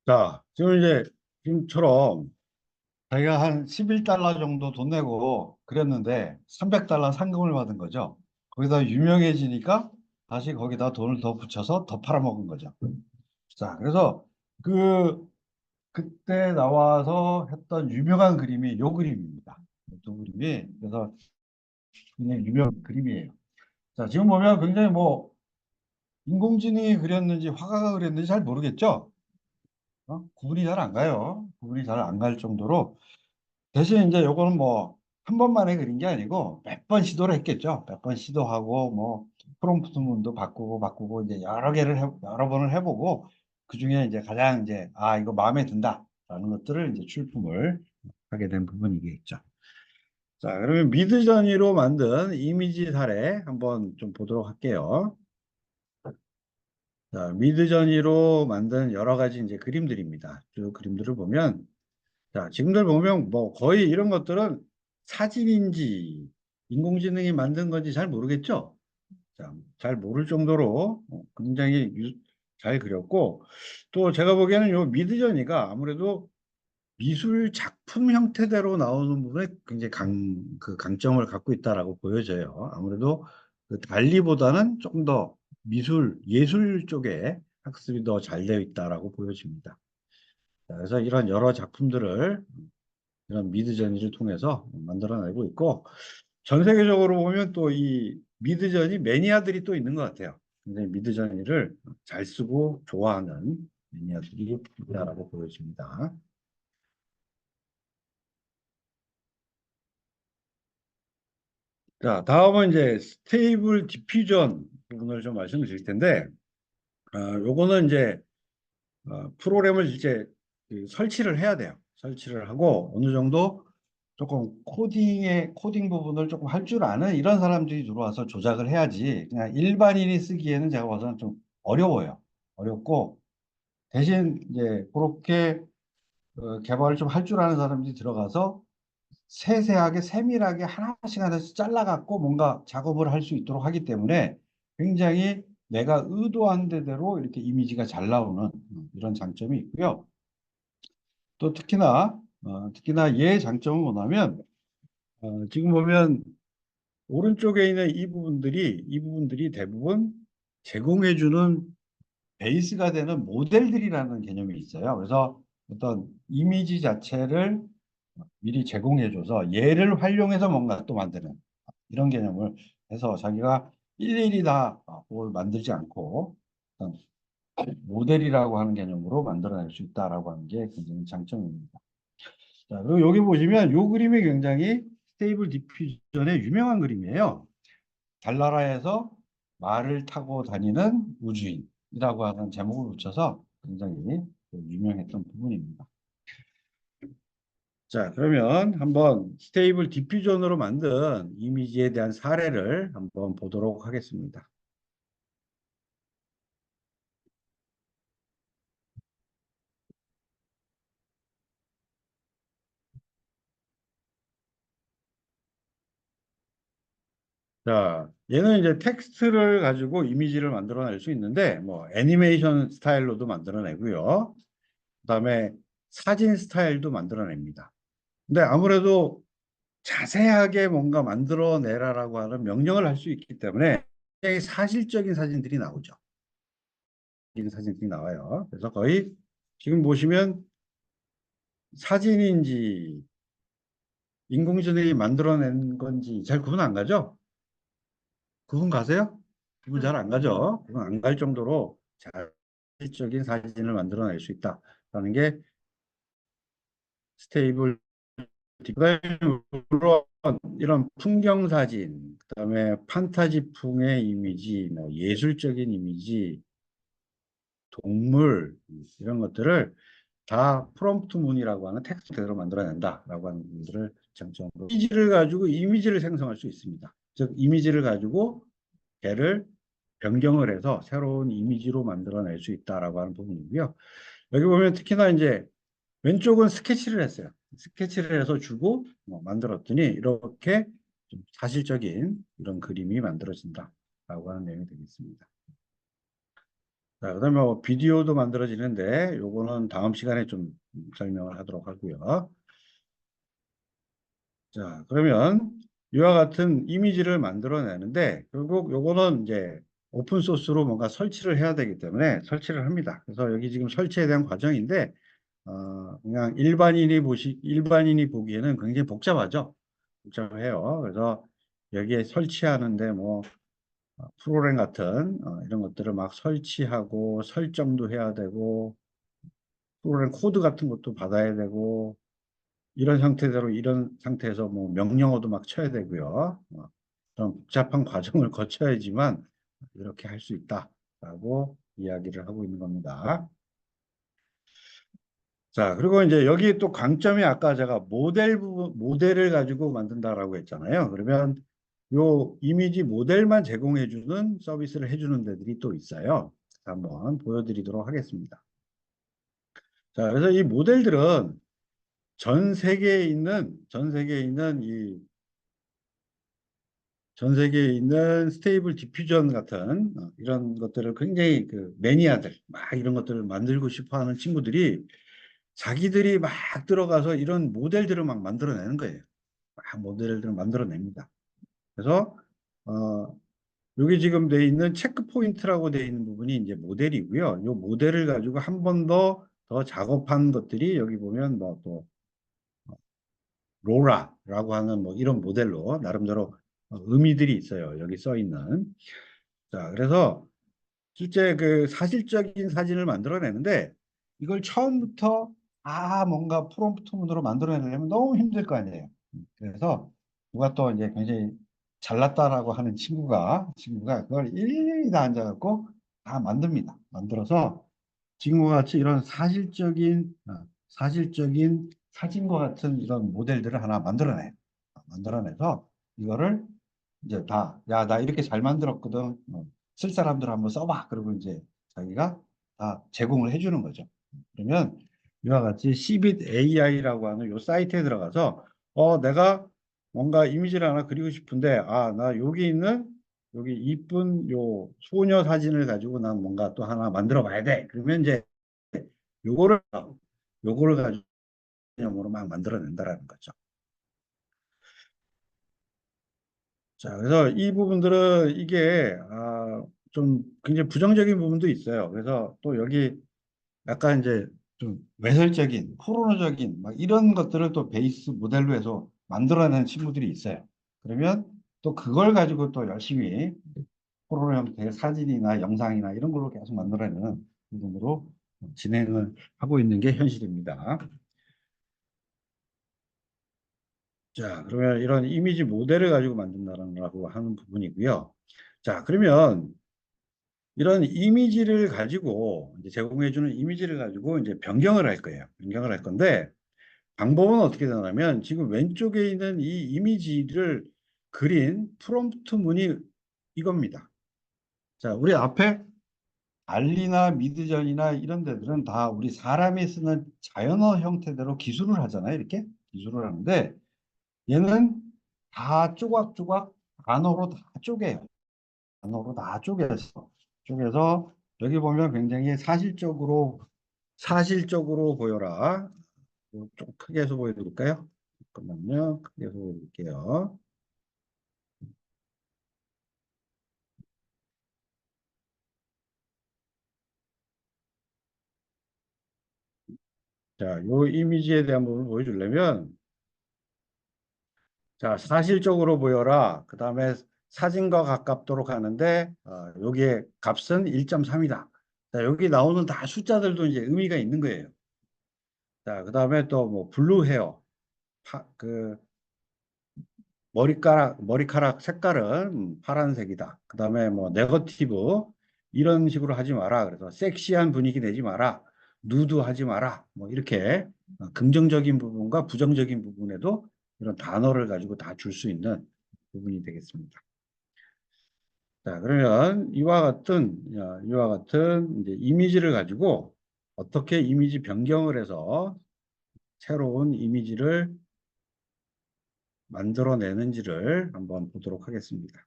S1: 자, 지금 이제 지금처럼 자기가 한 11달러 정도 돈 내고 그랬는데 300달러 상금을 받은 거죠. 거기다 유명해지니까 다시 거기다 돈을 더 붙여서 더 팔아먹은 거죠. 자, 그래서 그 그때 나와서 했던 유명한 그림이 요 그림입니다. 요 그림이 그래서 굉장히 유명한 그림이에요. 자, 지금 보면 굉장히 뭐 인공지능이 그렸는지 화가가 그렸는지 잘 모르겠죠? 구분이 잘 안 가요. 구분이 잘 안 갈 정도로 대신 이제 요거는 뭐 한 번만에 그린 게 아니고 몇 번 시도를 했겠죠. 몇 번 시도하고 뭐 프롬프트문도 바꾸고 이제 여러 번을 해보고 그 중에 이제 가장 이제 아 이거 마음에 든다라는 것들을 이제 출품을 하게 된 부분이겠죠. 자, 그러면 미드저니로 만든 이미지 사례 한번 좀 보도록 할게요. 자, 미드저니로 만든 여러 가지 이제 그림들입니다. 그 그림들을 보면 자, 지금들 보면 뭐 거의 이런 것들은 사진인지 인공지능이 만든 건지 잘 모르겠죠? 자, 잘 모를 정도로 굉장히 잘 그렸고 또 제가 보기에는 요 미드저니가 아무래도 미술 작품 형태대로 나오는 부분에 굉장히 그 강점을 갖고 있다라고 보여져요. 아무래도 그 달리보다는 조금 더 예술 쪽에 학습이 더 잘 되어 있다라고 보여집니다. 자, 그래서 이런 여러 작품들을 이런 미드저니를 통해서 만들어내고 있고 전 세계적으로 보면 또 이 미드저니 매니아들이 또 있는 것 같아요. 굉장히 미드저니를 잘 쓰고 좋아하는 매니아들이 있다라고 보여집니다. 자, 다음은 이제 스테이블 디퓨전 부분을 좀 말씀드릴 텐데, 요거는 이제 프로그램을 이제 그 설치를 해야 돼요. 설치를 하고 어느 정도 조금 코딩 부분을 조금 할 줄 아는 이런 사람들이 들어와서 조작을 해야지 그냥 일반인이 쓰기에는 제가 봐서는 좀 어려워요. 어렵고 대신 이제 그렇게 개발을 좀 할 줄 아는 사람들이 들어가서 세세하게 세밀하게 하나씩 하나씩 잘라갖고 뭔가 작업을 할 수 있도록 하기 때문에 굉장히 내가 의도한 대로 이렇게 이미지가 잘 나오는 이런 장점이 있고요. 또 특히나 얘의 장점은 뭐냐면 지금 보면 오른쪽에 있는 이 부분들이 대부분 제공해주는 베이스가 되는 모델들이라는 개념이 있어요. 그래서 어떤 이미지 자체를 미리 제공해줘서 얘를 활용해서 뭔가 또 만드는 이런 개념을 해서 자기가 일일이 다 그걸 만들지 않고 어떤 모델이라고 하는 개념으로 만들어낼 수 있다라고 하는 게 굉장히 장점입니다. 자, 그리고 여기 보시면 이 그림이 굉장히 스테이블 디퓨전의 유명한 그림이에요. 달나라에서 말을 타고 다니는 우주인이라고 하는 제목을 붙여서 굉장히 유명했던 부분입니다. 자, 그러면 한번 스테이블 디퓨전으로 만든 이미지에 대한 사례를 한번 보도록 하겠습니다. 자, 얘는 이제 텍스트를 가지고 이미지를 만들어낼 수 있는데, 뭐, 애니메이션 스타일로도 만들어내고요. 그다음에 사진 스타일도 만들어냅니다. 근데 아무래도 자세하게 뭔가 만들어내라라고 하는 명령을 할 수 있기 때문에 굉장히 사실적인 사진들이 나오죠. 이런 사진들이 나와요. 그래서 거의 지금 보시면 사진인지 인공지능이 만들어낸 건지 잘 구분 안 가죠? 구분 가세요? 구분 잘 안 가죠? 구분 안 갈 정도로 자질적인 사진을 만들어낼 수 있다라는 게 스테이블 그다음에 물론 이런 풍경 사진, 그다음에 판타지풍의 이미지, 뭐 예술적인 이미지, 동물 이런 것들을 다 프롬프트 문이라고 하는 텍스트대로 만들어낸다라고 하는 분들을 장점으로 이미지를 가지고 이미지를 생성할 수 있습니다. 즉 이미지를 가지고 걔를 변경을 해서 새로운 이미지로 만들어낼 수 있다라고 하는 부분이고요. 여기 보면 특히나 이제 왼쪽은 스케치를 했어요. 스케치를 해서 주고 만들었더니 이렇게 좀 사실적인 이런 그림이 만들어진다라고 하는 내용이 되겠습니다. 자, 그다음에 뭐 비디오도 만들어지는데 요거는 다음 시간에 좀 설명을 하도록 하고요. 자, 그러면 이와 같은 이미지를 만들어내는데 결국 요거는 이제 오픈 소스로 뭔가 설치를 해야 되기 때문에 설치를 합니다. 그래서 여기 지금 설치에 대한 과정인데 그냥 일반인이 보기에는 굉장히 복잡하죠. 복잡해요. 그래서 여기에 설치하는데 뭐 프로그램 같은 이런 것들을 막 설치하고 설정도 해야 되고 프로그램 코드 같은 것도 받아야 되고 이런 상태에서 뭐 명령어도 막 쳐야 되고요. 그런 복잡한 과정을 거쳐야지만 이렇게 할 수 있다라고 이야기를 하고 있는 겁니다. 자, 그리고 이제 여기 또 강점이 아까 제가 모델을 가지고 만든다라고 했잖아요. 그러면 요 이미지 모델만 제공해주는 서비스를 해주는 데들이 또 있어요. 한번 보여드리도록 하겠습니다. 자, 그래서 이 모델들은 전 세계에 있는 스테이블 디퓨전 같은 이런 것들을 굉장히 그 매니아들 막 이런 것들을 만들고 싶어 하는 친구들이 자기들이 막 들어가서 이런 모델들을 막 만들어내는 거예요. 막 모델들을 만들어냅니다. 그래서 어, 여기 지금 돼 있는 체크 포인트라고 돼 있는 부분이 이제 모델이고요. 이 모델을 가지고 한 번 더 작업한 것들이 여기 보면 뭐또 로라라고 하는 뭐 이런 모델로 나름대로 의미들이 있어요. 여기 써 있는. 자, 그래서 실제 그 사실적인 사진을 만들어내는데 이걸 처음부터 뭔가 프롬프트문으로 만들어내려면 너무 힘들 거 아니에요. 그래서 누가 또 이제 굉장히 잘났다라고 하는 친구가 그걸 일일이 다 앉아갖고 다 만듭니다. 만들어서 지금과 같이 이런 사실적인 사진과 같은 이런 모델들을 하나 만들어내요. 만들어내서 이거를 이제 야, 나 이렇게 잘 만들었거든. 쓸 사람들 한번 써봐. 그러고 이제 자기가 다 제공을 해주는 거죠. 그러면 이와 같이 Cbit AI라고 하는 요 사이트에 들어가서 내가 뭔가 이미지를 하나 그리고 싶은데 나 여기 이쁜 요 소녀 사진을 가지고 난 뭔가 또 하나 만들어 봐야 돼. 그러면 이제 요거를 요거를 가지고 개념으로 막 만들어낸다라는 거죠. 자, 그래서 이 부분들은 이게 좀 굉장히 부정적인 부분도 있어요. 그래서 또 여기 약간 이제 좀 외설적인, 포르노적인 막 이런 것들을 또 베이스 모델로 해서 만들어내는 친구들이 있어요. 그러면 또 그걸 가지고 또 열심히 포르노 형태의 사진이나 영상이나 이런 걸로 계속 만들어내는 부분으로 진행을 하고 있는 게 현실입니다. 자, 그러면 이런 이미지 모델을 가지고 만든다라고 하는 부분이고요. 자, 그러면 이런 이미지를 가지고 이제 제공해주는 이미지를 가지고 이제 변경을 할 거예요. 변경을 할 건데 방법은 어떻게 되냐면 지금 왼쪽에 있는 이 이미지를 그린 프롬프트 문이 이겁니다. 자, 우리 앞에 알리나 미드전이나 이런 데들은 다 우리 사람이 쓰는 자연어 형태대로 기술을 하잖아요. 이렇게 기술을 하는데 얘는 다 조각조각 단어로 다 쪼개요. 단어로 다 쪼개서 쪼개서 여기 보면 굉장히 사실적으로 보여라. 좀 크게 해서 보여드릴까요? 잠깐만요. 크게 해서 보여드릴게요. 자, 요 이미지에 대한 부분을 보여주려면 자, 사실적으로 보여라. 그 다음에 사진과 가깝도록 하는데 여기에 값은 1.3이다. 자, 여기 나오는 다 숫자들도 이제 의미가 있는 거예요. 자, 그 다음에 또 뭐 블루 헤어, 그 머리카락 색깔은 파란색이다. 그 다음에 뭐 네거티브 이런 식으로 하지 마라. 그래서 섹시한 분위기 내지 마라. 누드 하지 마라. 뭐 이렇게 긍정적인 부분과 부정적인 부분에도 이런 단어를 가지고 다 줄 수 있는 부분이 되겠습니다. 자, 그러면 이와 같은 이제 이미지를 가지고 어떻게 이미지 변경을 해서 새로운 이미지를 만들어내는지를 한번 보도록 하겠습니다.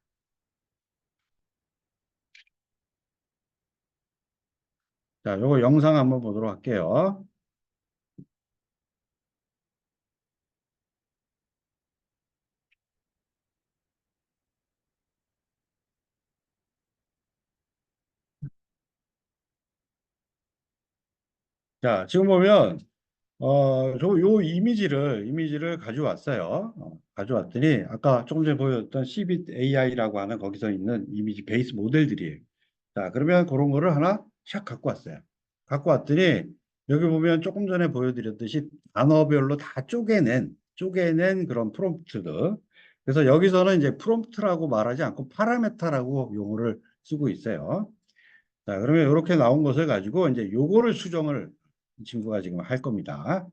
S1: 자, 요거 영상 한번 보도록 할게요. 자, 지금 보면 요 이미지를 가져왔어요. 가져왔더니 아까 조금 전에 보였던 Cbit AI라고 하는 거기서 있는 이미지 베이스 모델들이에요. 자, 그러면 그런 거를 하나 샥 갖고 왔어요. 갖고 왔더니 여기 보면 조금 전에 보여드렸듯이 단어별로 다 쪼개낸 그런 프롬프트들. 그래서 여기서는 이제 프롬프트라고 말하지 않고 파라메타라고 용어를 쓰고 있어요. 자, 그러면 이렇게 나온 것을 가지고 이제 요거를 수정을 이 친구가 지금 할 겁니다.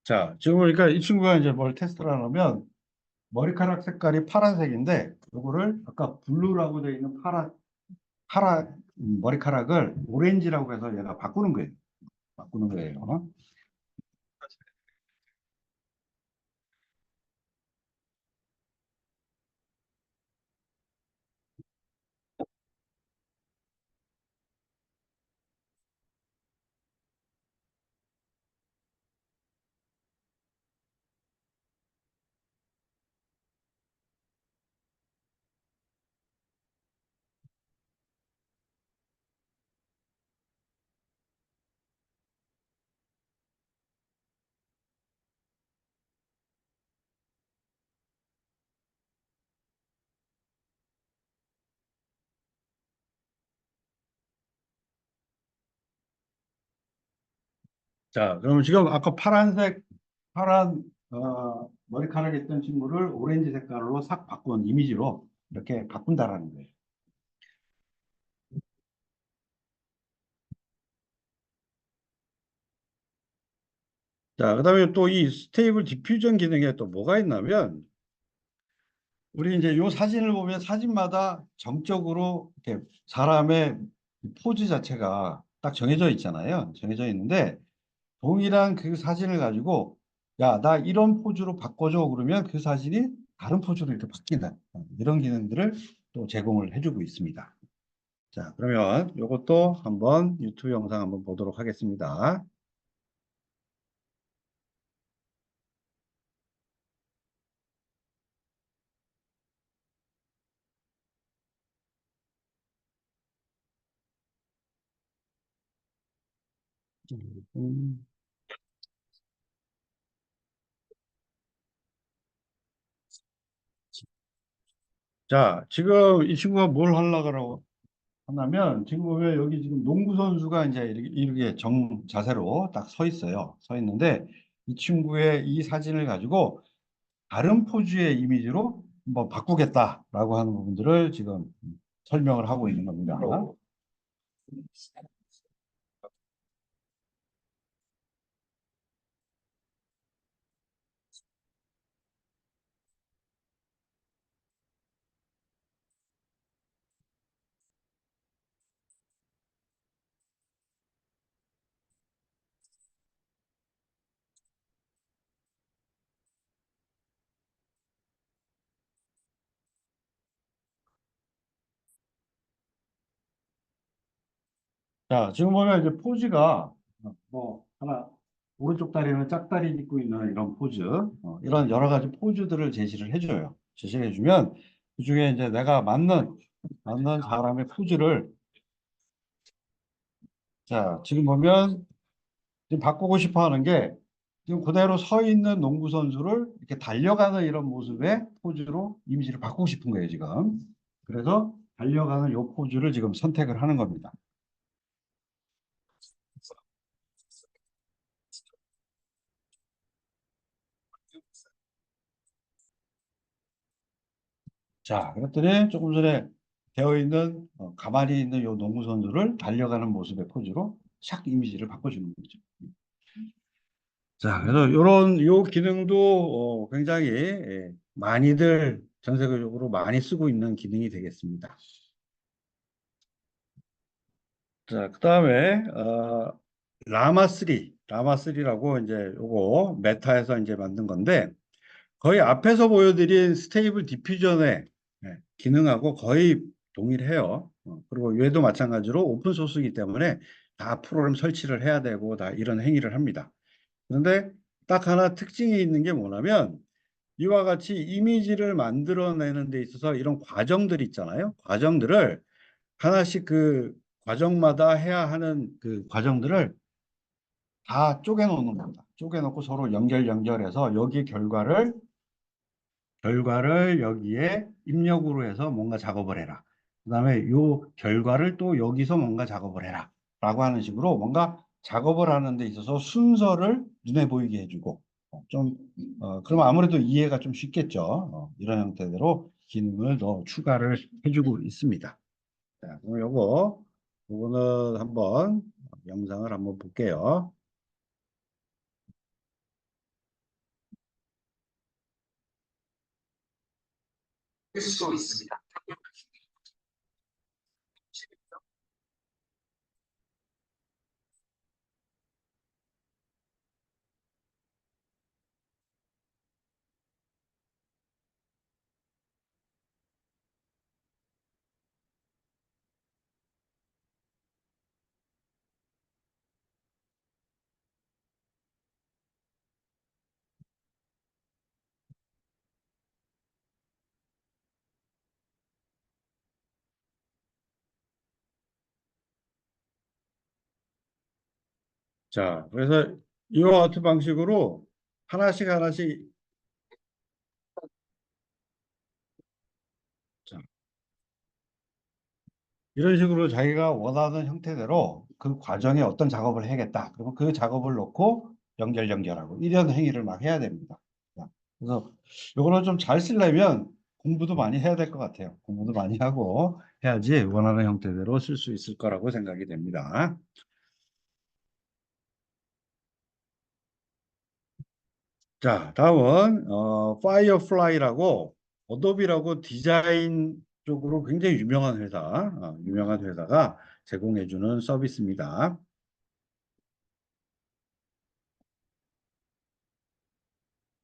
S1: 자, 지금 보니까 이 친구가 이제 뭘 테스트를 하려면 머리카락 색깔이 파란색인데 요거를 아까 블루라고 되어 있는 머리카락을 오렌지라고 해서 얘가 바꾸는 거예요. 바꾸는 거예요. 자, 그러면 지금 아까 파란 머리카락이 있던 친구를 오렌지 색깔로 싹 바꾼 이미지로 이렇게 바꾼다라는 거예요. 자, 그다음에 또 이 스테이블 디퓨전 기능에 또 뭐가 있냐면 우리 이제 요 사진을 보면 사진마다 정적으로 이렇게 사람의 포즈 자체가 딱 정해져 있잖아요. 정해져 있는데 동일한 그 사진을 가지고 야, 나 이런 포즈로 바꿔줘 그러면 그 사진이 다른 포즈로 이렇게 바뀐다. 이런 기능들을 또 제공을 해주고 있습니다. 자, 그러면 이것도 한번 유튜브 영상 한번 보도록 하겠습니다. 음. 자, 지금 이 친구가 뭘 하려고 하냐면 지금 보면 여기 지금 농구 선수가 이제 이렇게 정 자세로 딱 서 있어요. 서 있는데 이 친구의 이 사진을 가지고 다른 포즈의 이미지로 한번 바꾸겠다라고 하는 부분들을 지금 설명을 하고 있는 겁니다. 자, 지금 보면 이제 포즈가 뭐 하나 오른쪽 다리는 짝다리 짚고 있는 이런 포즈, 이런 여러 가지 포즈들을 제시를 해줘요. 제시를 해주면 그중에 이제 내가 맞는 사람의 포즈를 자, 지금 보면 지금 바꾸고 싶어 하는 게 지금 그대로 서 있는 농구 선수를 이렇게 달려가는 이런 모습의 포즈로 이미지를 바꾸고 싶은 거예요, 지금. 그래서 달려가는 요 포즈를 지금 선택을 하는 겁니다. 자, 그랬더니 조금 전에 되어 있는 가만히 있는 요 농구 선수를 달려가는 모습의 포즈로 샥 이미지를 바꿔주는 거죠. 자, 그래서 요 기능도 굉장히 많이들 전 세계적으로 많이 쓰고 있는 기능이 되겠습니다. 자, 그다음에 라마3라고 이제 요거 메타에서 이제 만든 건데 거의 앞에서 보여드린 스테이블 디퓨전의 기능하고 거의 동일해요. 그리고 얘도 마찬가지로 오픈 소스이기 때문에 다 프로그램 설치를 해야 되고 다 이런 행위를 합니다. 그런데 딱 하나 특징이 있는 게 뭐냐면 이와 같이 이미지를 만들어내는 데 있어서 이런 과정들 있잖아요. 과정들을 하나씩 그 과정마다 해야 하는 그 과정들을 다 쪼개놓는 겁니다. 쪼개놓고 서로 연결해서 여기 결과를 여기에 입력으로 해서 뭔가 작업을 해라. 그다음에 요 결과를 또 여기서 뭔가 작업을 해라. 라고 하는 식으로 뭔가 작업을 하는 데 있어서 순서를 눈에 보이게 해주고 그러면 아무래도 이해가 좀 쉽겠죠. 이런 형태대로 기능을 더 추가를 해주고 있습니다. 자, 그럼 요거는 한번 영상을 한번 볼게요. 자, 그래서 이와 같은 방식으로 하나씩 자, 이런 식으로 자기가 원하는 형태대로 그 과정에 어떤 작업을 해야겠다. 그러면 그 작업을 놓고 연결하고 이런 행위를 막 해야 됩니다. 자, 그래서 이거를 좀 잘 쓰려면 공부도 많이 해야 될 것 같아요. 공부도 많이 하고 해야지 원하는 형태대로 쓸 수 있을 거라고 생각이 됩니다. 자, 다음은 파이어플라이라고 어도비라고 디자인 쪽으로 굉장히 유명한 회사가 제공해주는 서비스입니다.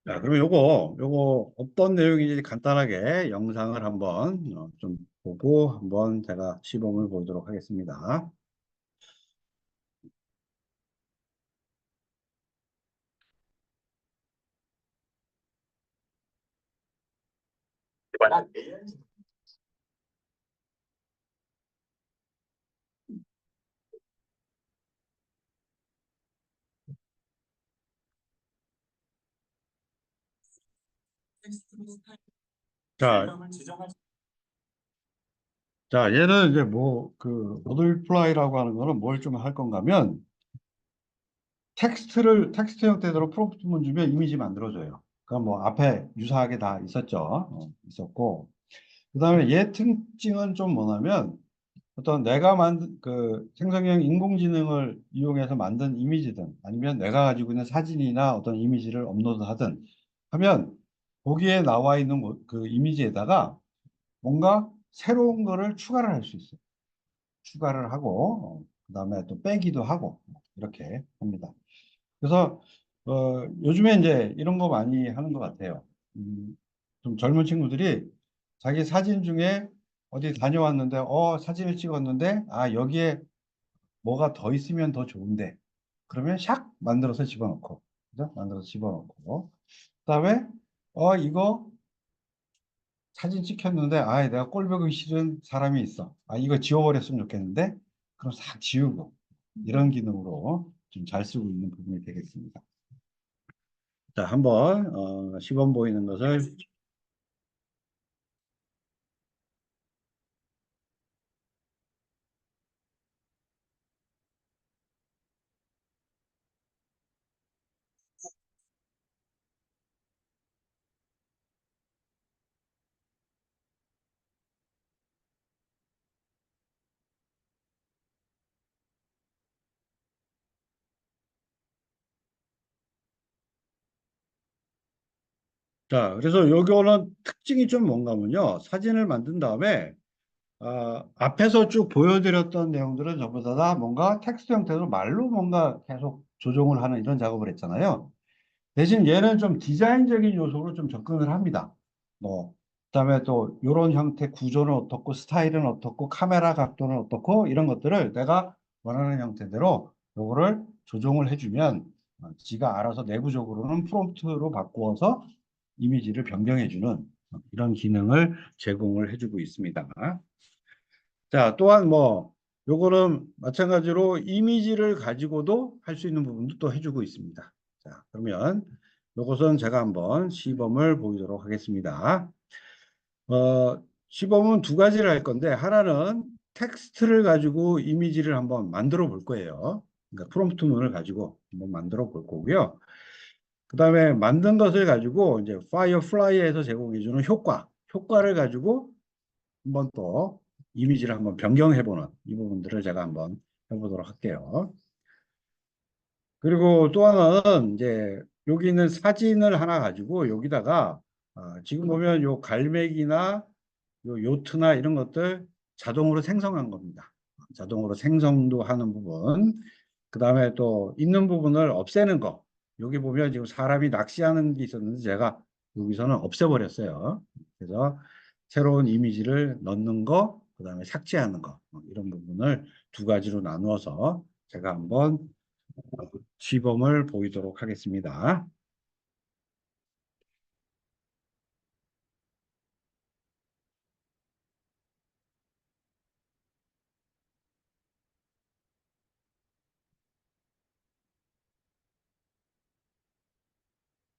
S1: 자, 그러면 요거 어떤 내용인지 간단하게 영상을 한번 좀 보고 한번 제가 시범을 보도록 하겠습니다. 자, 자, 얘는 이제 그 모듈 플라이라고 하는 거는 뭘 좀 할 건가 하면 텍스트 형태대로 프롬프트만 주면 이미지 만들어줘요. 그럼 뭐 앞에 유사하게 다 있었죠. 있었고. 그 다음에 얘 특징은 좀 뭐냐면 어떤 내가 만든 그 생성형 인공지능을 이용해서 만든 이미지든 아니면 내가 가지고 있는 사진이나 어떤 이미지를 업로드하든 하면 거기에 나와 있는 그 이미지에다가 뭔가 새로운 거를 추가를 할 수 있어요. 추가를 하고 그다음에 또 빼기도 하고 이렇게 합니다. 그래서 요즘에 이제 이런 거 많이 하는 것 같아요. 좀 젊은 친구들이 자기 사진 중에 어디 다녀왔는데 사진을 찍었는데 여기에 뭐가 더 있으면 더 좋은데 그러면 샥 만들어서 집어넣고 그죠? 만들어서 집어넣고 그다음에 이거 사진 찍혔는데 내가 꼴보기 싫은 사람이 있어. 이거 지워버렸으면 좋겠는데 그럼 싹 지우고 이런 기능으로 좀 잘 쓰고 있는 부분이 되겠습니다. 자, 한번 시범 보이는 것을 자, 그래서 요거는 특징이 좀 뭔가면요. 사진을 만든 다음에 앞에서 쭉 보여드렸던 내용들은 전부 다 뭔가 텍스트 형태로 말로 뭔가 계속 조정을 하는 이런 작업을 했잖아요. 대신 얘는 좀 디자인적인 요소로 좀 접근을 합니다. 뭐, 그다음에 또 이런 형태 구조는 어떻고 스타일은 어떻고 카메라 각도는 어떻고 이런 것들을 내가 원하는 형태대로 요거를 조정을 해주면 지가 알아서 내부적으로는 프롬프트로 바꾸어서 이미지를 변경해주는 이런 기능을 제공을 해주고 있습니다. 자, 또한 뭐 요거는 마찬가지로 이미지를 가지고도 할 수 있는 부분도 또 해주고 있습니다. 자, 그러면 요것은 제가 한번 시범을 보이도록 하겠습니다. 시범은 두 가지를 할 건데 하나는 텍스트를 가지고 이미지를 한번 만들어 볼 거예요. 그러니까 프롬프트문을 가지고 한번 만들어 볼 거고요. 그 다음에 만든 것을 가지고 이제 파이어플라이에서 제공해주는 효과를 가지고 한번 또 이미지를 한번 변경해보는 이 부분들을 제가 한번 해보도록 할게요. 그리고 또 하나는 이제 여기 있는 사진을 하나 가지고 여기다가 지금 보면 요 갈매기나 요 요트나 이런 것들 자동으로 생성한 겁니다. 자동으로 생성도 하는 부분. 그 다음에 또 있는 부분을 없애는 거. 여기 보면 지금 사람이 낚시하는 게 있었는데 제가 여기서는 없애버렸어요. 그래서 새로운 이미지를 넣는 거, 그 다음에 삭제하는 거. 이런 부분을 두 가지로 나누어서 제가 한번 시범을 보이도록 하겠습니다.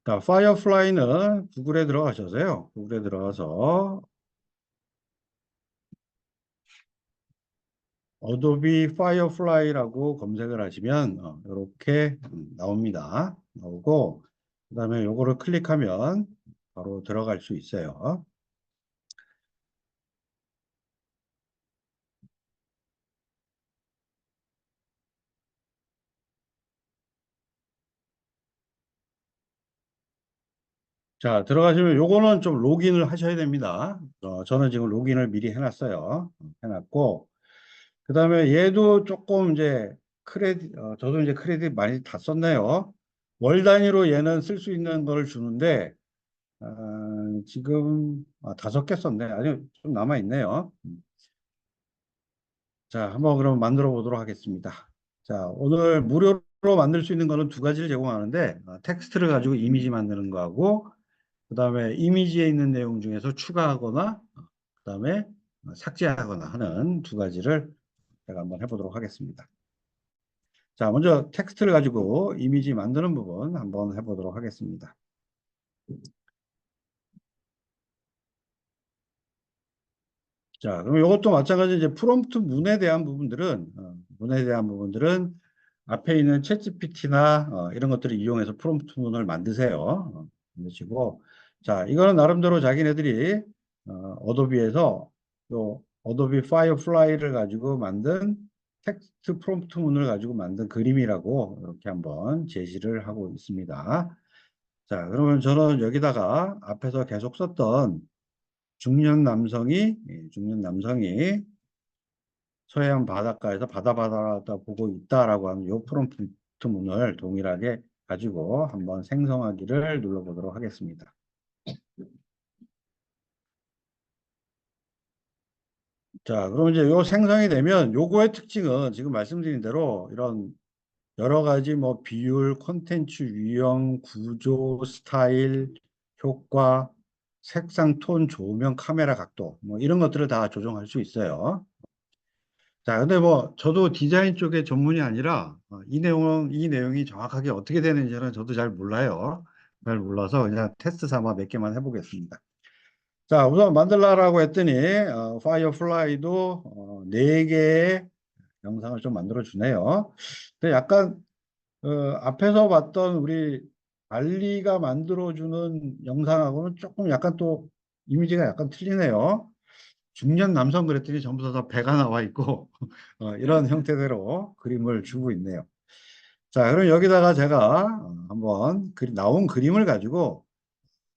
S1: 자, 파이어플라이는 구글에 들어가셔서요. 구글에 들어가서 어도비 파이어플라이라고 검색을 하시면 이렇게 나옵니다. 나오고 그다음에 요거를 클릭하면 바로 들어갈 수 있어요. 자, 들어가시면 요거는 좀 로그인을 하셔야 됩니다. 저는 지금 로그인을 미리 해놨어요. 해놨고 그다음에 얘도 조금 이제 저도 이제 크레딧 많이 다 썼네요. 월 단위로 얘는 쓸 수 있는 걸 주는데 지금 5개 썼네. 아니 좀 남아 있네요. 자, 한번 그럼 만들어 보도록 하겠습니다. 자, 오늘 무료로 만들 수 있는 거는 두 가지를 제공하는데 텍스트를 가지고 이미지 만드는 거하고 그다음에 이미지에 있는 내용 중에서 추가하거나 그다음에 삭제하거나 하는 두 가지를 제가 한번 해보도록 하겠습니다. 자, 먼저 텍스트를 가지고 이미지 만드는 부분 한번 해보도록 하겠습니다. 자, 그럼 이것도 마찬가지 이제 프롬프트 문에 대한 부분들은 앞에 있는 챗GPT나 이런 것들을 이용해서 프롬프트 문을 만드세요. 만드시고, 자, 이거는 나름대로 자기네들이 어도비에서 요 어도비 파이어플라이를 가지고 만든 텍스트 프롬프트 문을 가지고 만든 그림이라고 이렇게 한번 제시를 하고 있습니다. 자, 그러면 저는 여기다가 앞에서 계속 썼던 중년 남성이 서해안 바닷가에서 바다 보고 있다라고 하는 요 프롬프트문을 동일하게 가지고 한번 생성하기를 눌러보도록 하겠습니다. 자, 그럼 이제 요 생성이 되면 요거의 특징은 지금 말씀드린 대로 이런 여러 가지 뭐 비율, 콘텐츠 유형, 구조, 스타일, 효과, 색상, 톤, 조명, 카메라 각도 뭐 이런 것들을 다 조정할 수 있어요. 자, 근데 뭐 저도 디자인 쪽의 전문이 아니라 이 내용이 정확하게 어떻게 되는지는 저도 잘 몰라요. 잘 몰라서 그냥 테스트 삼아 몇 개만 해보겠습니다. 자, 우선 만들라라고 했더니 파이어플라이도 4개의 영상을 좀 만들어 주네요. 근데 약간 앞에서 봤던 우리 알리가 만들어주는 영상하고는 조금 약간 또 이미지가 약간 틀리네요. 중년 남성 그랬더니 전부 다 배가 나와 있고 이런 형태대로 그림을 주고 있네요. 자, 그럼 여기다가 제가 한번 나온 그림을 가지고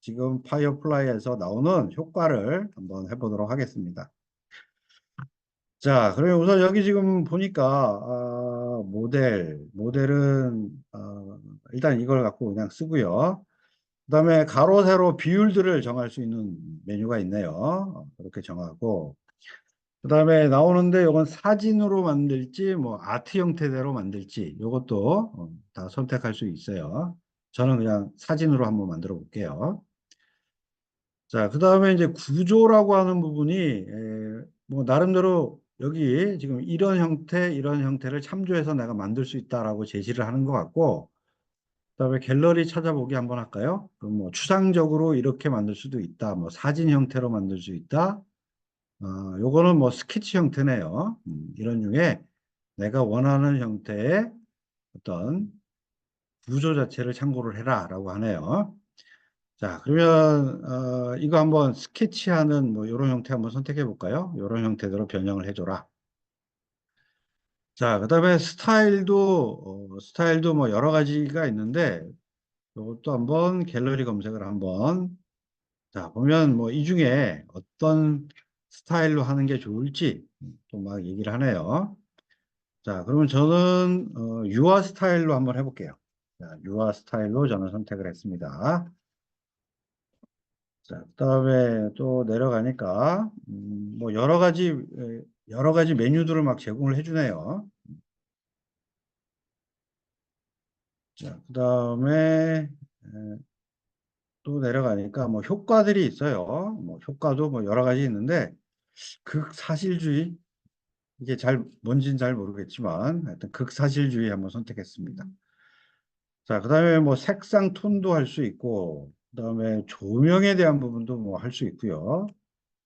S1: 지금 파이어플라이에서 나오는 효과를 한번 해보도록 하겠습니다. 자, 그러면 우선 여기 지금 보니까 모델은 일단 이걸 갖고 그냥 쓰고요. 그다음에 가로 세로 비율들을 정할 수 있는 메뉴가 있네요. 그렇게 정하고 그다음에 나오는데 이건 사진으로 만들지 뭐 아트 형태대로 만들지 이것도 다 선택할 수 있어요. 저는 그냥 사진으로 한번 만들어 볼게요. 자, 그다음에 이제 구조라고 하는 부분이 뭐 나름대로 여기 지금 이런 형태를 참조해서 내가 만들 수 있다라고 제시를 하는 것 같고 그다음에 갤러리 찾아보기 한번 할까요? 그럼 뭐 추상적으로 이렇게 만들 수도 있다. 뭐 사진 형태로 만들 수 있다. 요거는 뭐 스케치 형태네요. 이런 중에 내가 원하는 형태의 어떤 구조 자체를 참고를 해라라고 하네요. 자, 그러면 이거 한번 스케치하는 뭐 이런 형태 한번 선택해 볼까요? 이런 형태대로 변형을 해줘라. 자, 그다음에 스타일도 뭐 여러 가지가 있는데 이것도 한번 갤러리 검색을 한번 자, 보면 뭐 이 중에 어떤 스타일로 하는 게 좋을지 또 막 얘기를 하네요. 자, 그러면 저는 유아 스타일로 한번 해볼게요. 자, 유아 스타일로 저는 선택을 했습니다. 자, 그다음에 또 내려가니까 뭐 여러 가지 메뉴들을 막 제공을 해주네요. 자, 그다음에 또 내려가니까 뭐 효과들이 있어요. 뭐 효과도 뭐 여러 가지 있는데 극사실주의 이게 잘 뭔지는 잘 모르겠지만 하여튼 극사실주의 한번 선택했습니다. 자, 그다음에 뭐 색상 톤도 할 수 있고 그다음에 조명에 대한 부분도 뭐 할 수 있고요.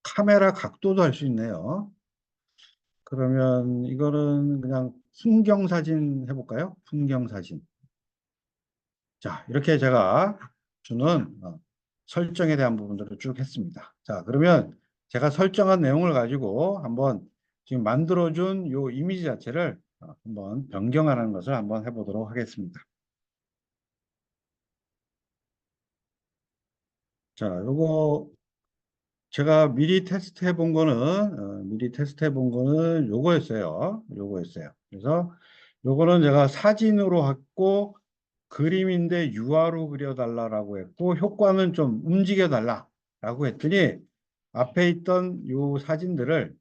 S1: 카메라 각도도 할 수 있네요. 그러면 이거는 그냥 풍경 사진 해볼까요? 풍경 사진. 자, 이렇게 제가 주는 설정에 대한 부분들을 쭉 했습니다. 자, 그러면 제가 설정한 내용을 가지고 한번 지금 만들어준 요 이미지 자체를 한번 변경하는 것을 한번 해보도록 하겠습니다. 자, 요거 제가 미리 테스트 해본 거는 요거였어요. 그래서 요거는 제가 사진으로 했고 그림인데 유화로 그려달라고 했고 효과는 좀 움직여 달라라고 했더니 앞에 있던 요 사진들을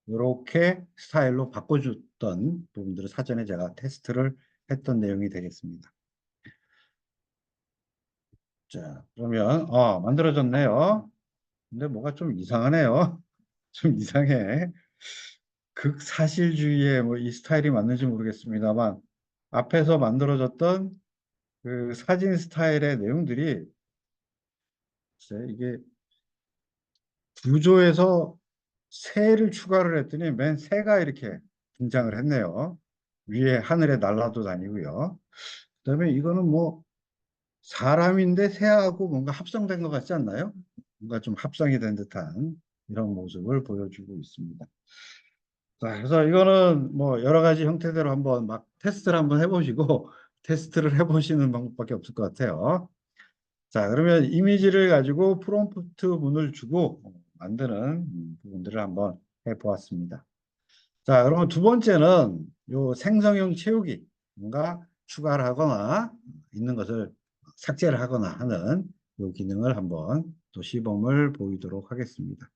S1: 이렇게 스타일로 바꿔줬던 부분들을 사전에 제가 테스트를 했던 내용이 되겠습니다. 자, 그러면 만들어졌네요. 근데 뭐가 좀 이상하네요. 좀 이상해. 극사실주의의 뭐 이 스타일이 맞는지 모르겠습니다만 앞에서 만들어졌던 그 사진 스타일의 내용들이 글쎄 이게 구조에서 새를 추가를 했더니 맨 새가 이렇게 등장을 했네요. 위에 하늘에 날아도 다니고요. 그다음에 이거는 뭐 사람인데 새하고 뭔가 합성된 것 같지 않나요? 뭔가 좀 합성이 된 듯한 이런 모습을 보여주고 있습니다. 자, 그래서 이거는 뭐 여러 가지 형태대로 한번 막 테스트를 한번 해보시고 테스트를 해보시는 방법밖에 없을 것 같아요. 자, 그러면 이미지를 가지고 프롬프트 문을 주고 만드는 부분들을 한번 해보았습니다. 자, 그러면 두 번째는 요 생성형 채우기 뭔가 추가를 하거나 있는 것을 삭제를 하거나 하는 요 기능을 한번 또 시범을 보이도록 하겠습니다.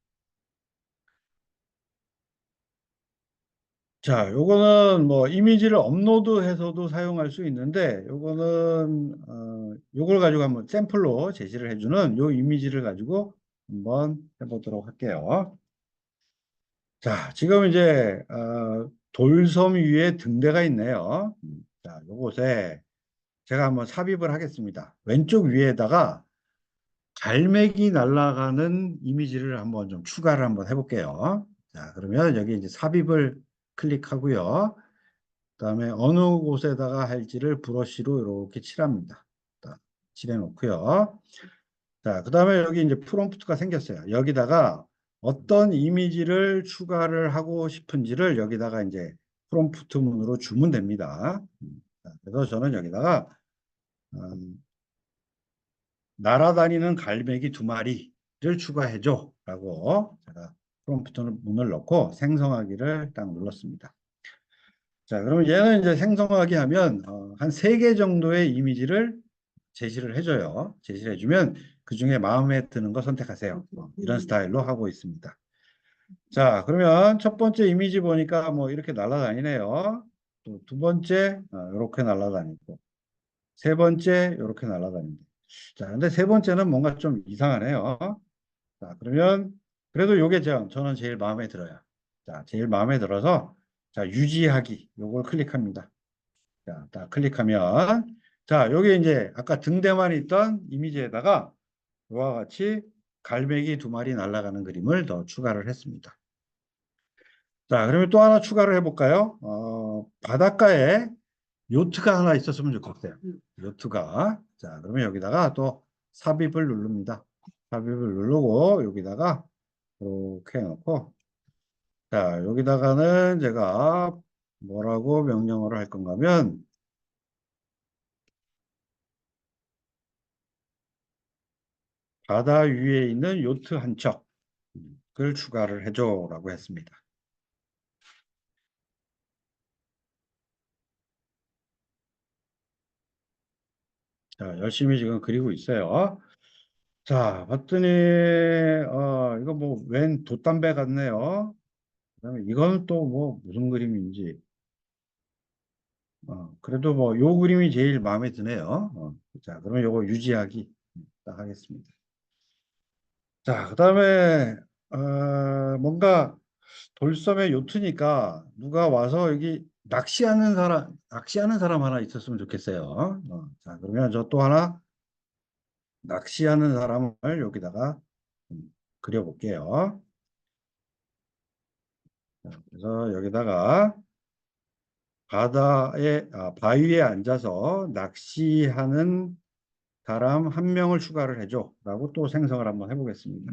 S1: 자, 요거는 뭐 이미지를 업로드해서도 사용할 수 있는데 요걸 가지고 한번 샘플로 제시를 해주는 요 이미지를 가지고 한번 해보도록 할게요. 자, 지금 이제 돌섬 위에 등대가 있네요. 자, 요곳에 제가 한번 삽입을 하겠습니다. 왼쪽 위에다가 갈매기 날아가는 이미지를 한번 좀 추가를 한번 해볼게요. 자, 그러면 여기 이제 삽입을 클릭하고요. 그다음에 어느 곳에다가 할지를 브러쉬로 이렇게 칠합니다. 칠해 놓고요. 자, 그다음에 여기 이제 프롬프트가 생겼어요. 여기다가 어떤 이미지를 추가를 하고 싶은지를 여기다가 이제 프롬프트 문으로 주면 됩니다. 자, 그래서 저는 여기다가 날아다니는 갈매기 2마리를 추가해줘 라고 제가 프롬프트 문을 넣고 생성하기를 딱 눌렀습니다. 자, 그러면 얘는 이제 생성하기 하면 한 3개 정도의 이미지를 제시를 해줘요. 제시를 해주면 그 중에 마음에 드는 거 선택하세요. 이런 스타일로 하고 있습니다. 자, 그러면 첫 번째 이미지 보니까 뭐 이렇게 날아다니네요. 또 두 번째 이렇게 날아다니고 세 번째 이렇게 날아다니고. 자, 근데 세 번째는 뭔가 좀 이상하네요. 자, 그러면 그래도 요게 저는 제일 마음에 들어요. 자, 제일 마음에 들어서 자, 유지하기 요걸 클릭합니다. 자, 딱 클릭하면 자, 여기 이제 아까 등대만 있던 이미지에다가 이와 같이 갈매기 2마리 날아가는 그림을 더 추가를 했습니다. 자, 그러면 또 하나 추가를 해볼까요? 바닷가에 요트가 하나 있었으면 좋겠어요. 요트가. 자, 그러면 여기다가 또 삽입을 누릅니다. 삽입을 누르고 여기다가 이렇게 해놓고 자, 여기다가는 제가 뭐라고 명령어를 할 건가 하면 바다 위에 있는 요트 한 척을 추가를 해줘라고 했습니다. 자, 열심히 지금 그리고 있어요. 자, 봤더니, 이거 뭐, 웬 돛담배 같네요. 그다음에 이거는 또 뭐, 무슨 그림인지. 그래도 뭐, 요 그림이 제일 마음에 드네요. 자, 그러면 요거 유지하기 딱 하겠습니다. 자, 그다음에, 뭔가 돌섬에 요트니까 누가 와서 여기 낚시하는 사람 하나 있었으면 좋겠어요. 자, 그러면 저 또 하나 낚시하는 사람을 여기다가 그려볼게요. 자, 그래서 여기다가 바위에 앉아서 낚시하는 사람 한 명을 추가를 해줘. 라고 또 생성을 한번 해보겠습니다.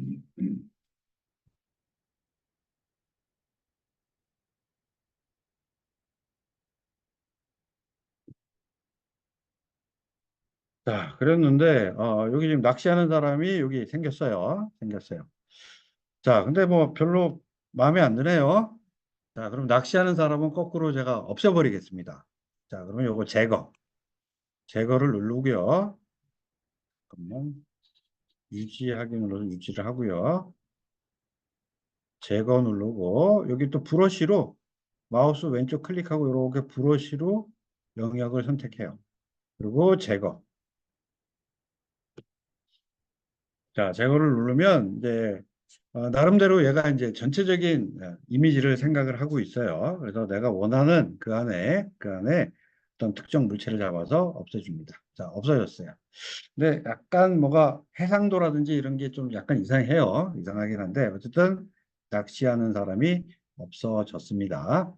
S1: 자, 그랬는데, 여기 지금 낚시하는 사람이 여기 생겼어요. 생겼어요. 자, 근데 뭐 별로 마음에 안 드네요. 자, 그럼 낚시하는 사람은 거꾸로 제가 없애버리겠습니다. 자, 그러면 요거 제거를 누르고요. 그러면 유지하기 눌러서 유지를 하고요. 제거 누르고 여기 또 브러쉬로 마우스 왼쪽 클릭하고 이렇게 브러쉬로 영역을 선택해요. 그리고 제거. 자, 제거를 누르면 이제 나름대로 얘가 이제 전체적인 이미지를 생각을 하고 있어요. 그래서 내가 원하는 그 안에 어떤 특정 물체를 잡아서 없애줍니다. 자, 없어졌어요. 근데 약간 뭐가 해상도라든지 이런 게 좀 약간 이상해요. 이상하긴 한데 어쨌든 낚시하는 사람이 없어졌습니다.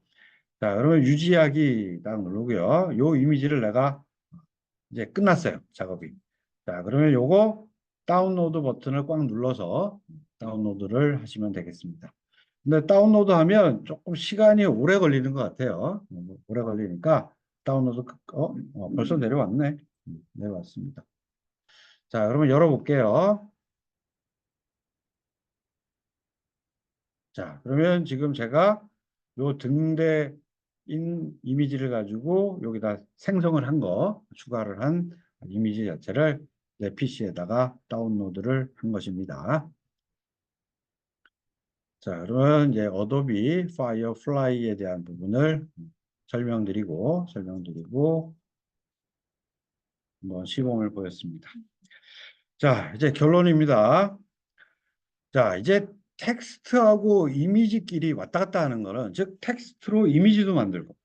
S1: 자, 그러면 유지하기 딱 누르고요. 요 이미지를 내가 이제 끝났어요. 작업이. 자, 그러면 요거 다운로드 버튼을 꽉 눌러서 다운로드를 하시면 되겠습니다. 근데 다운로드 하면 조금 시간이 오래 걸리는 것 같아요. 오래 걸리니까 다운로드, 벌써 내려왔네. 내려왔습니다. 자, 그러면 열어볼게요. 자, 그러면 지금 제가 요 등대인 이미지를 가지고 여기다 생성을 한 거, 추가를 한 이미지 자체를 내 PC에다가 다운로드를 한 것입니다. 자, 그러면 이제 어도비 파이어플라이에 대한 부분을 설명드리고 한번 시범을 보였습니다. 자, 이제 결론입니다. 자, 이제 텍스트하고 이미지끼리 왔다 갔다 하는 거는, 즉, 텍스트로 이미지도 만들고,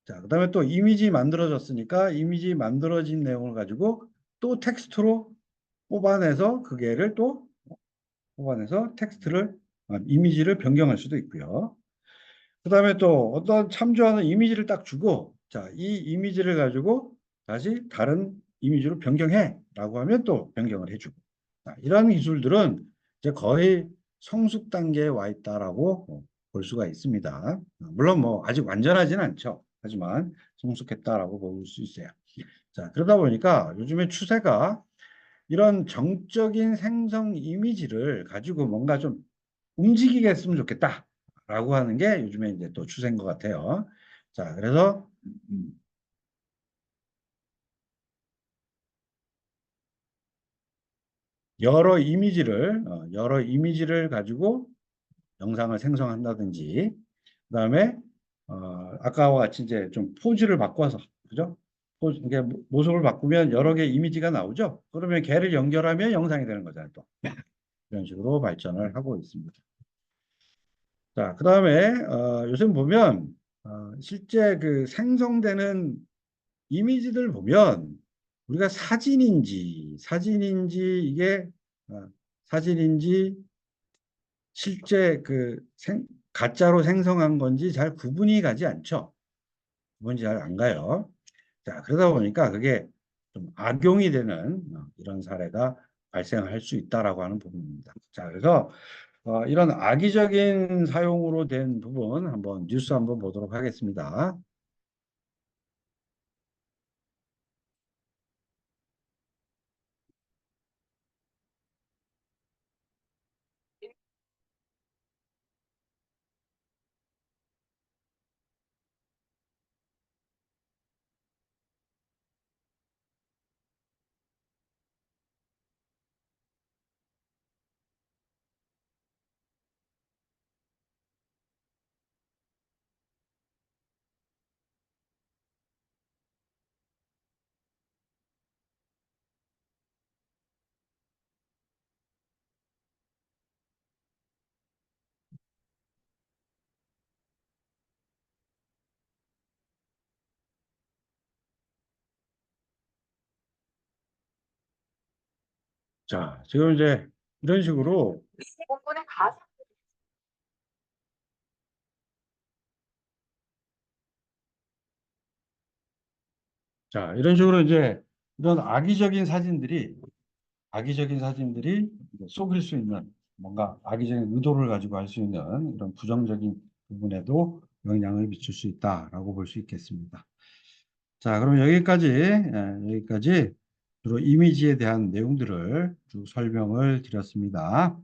S1: 자, 그 다음에 또 이미지 만들어졌으니까 이미지 만들어진 내용을 가지고 또 텍스트로 뽑아내서 그게를 또 뽑아내서 이미지를 변경할 수도 있고요. 그 다음에 또 어떤 참조하는 이미지를 딱 주고, 자, 이 이미지를 가지고 다시 다른 이미지로 변경해 라고 하면 또 변경을 해주고. 자, 이런 기술들은 이제 거의 성숙 단계에 와 있다라고 볼 수가 있습니다. 물론 뭐 아직 완전하진 않죠. 하지만 성숙했다라고 볼 수 있어요. 자, 그러다 보니까 요즘에 추세가 이런 정적인 생성 이미지를 가지고 뭔가 좀 움직이게 했으면 좋겠다라고 하는 게 요즘에 이제 또 추세인 것 같아요. 자, 그래서 여러 이미지를 가지고 영상을 생성한다든지, 그다음에 아까와 같이 이제 좀 포즈를 바꿔서, 그죠? 포즈, 이게 모습을 바꾸면 여러 개의 이미지가 나오죠. 그러면 걔를 연결하면 영상이 되는 거잖아요. 또 이런 식으로 발전을 하고 있습니다. 자, 그다음에 요즘 보면 실제 그 생성되는 이미지들 보면 우리가 사진인지 이게 어, 사진인지 실제 가짜로 생성한 건지 잘 구분이 가지 않죠. 구분이 잘 안 가요. 자, 그러다 보니까 그게 좀 악용이 되는 이런 사례가 발생할 수 있다라고 하는 부분입니다. 자, 그래서 이런 악의적인 사용으로 된 부분 한번 뉴스 한번 보도록 하겠습니다. 자, 지금 이제 이런 식으로 이런 식으로 이제 이런 악의적인 사진들이 이제 속일 수 있는 뭔가 악의적인 의도를 가지고 할 수 있는 이런 부정적인 부분에도 영향을 미칠 수 있다라고 볼 수 있겠습니다. 자, 그럼 여기까지 주로 이미지에 대한 내용들을 쭉 설명을 드렸습니다.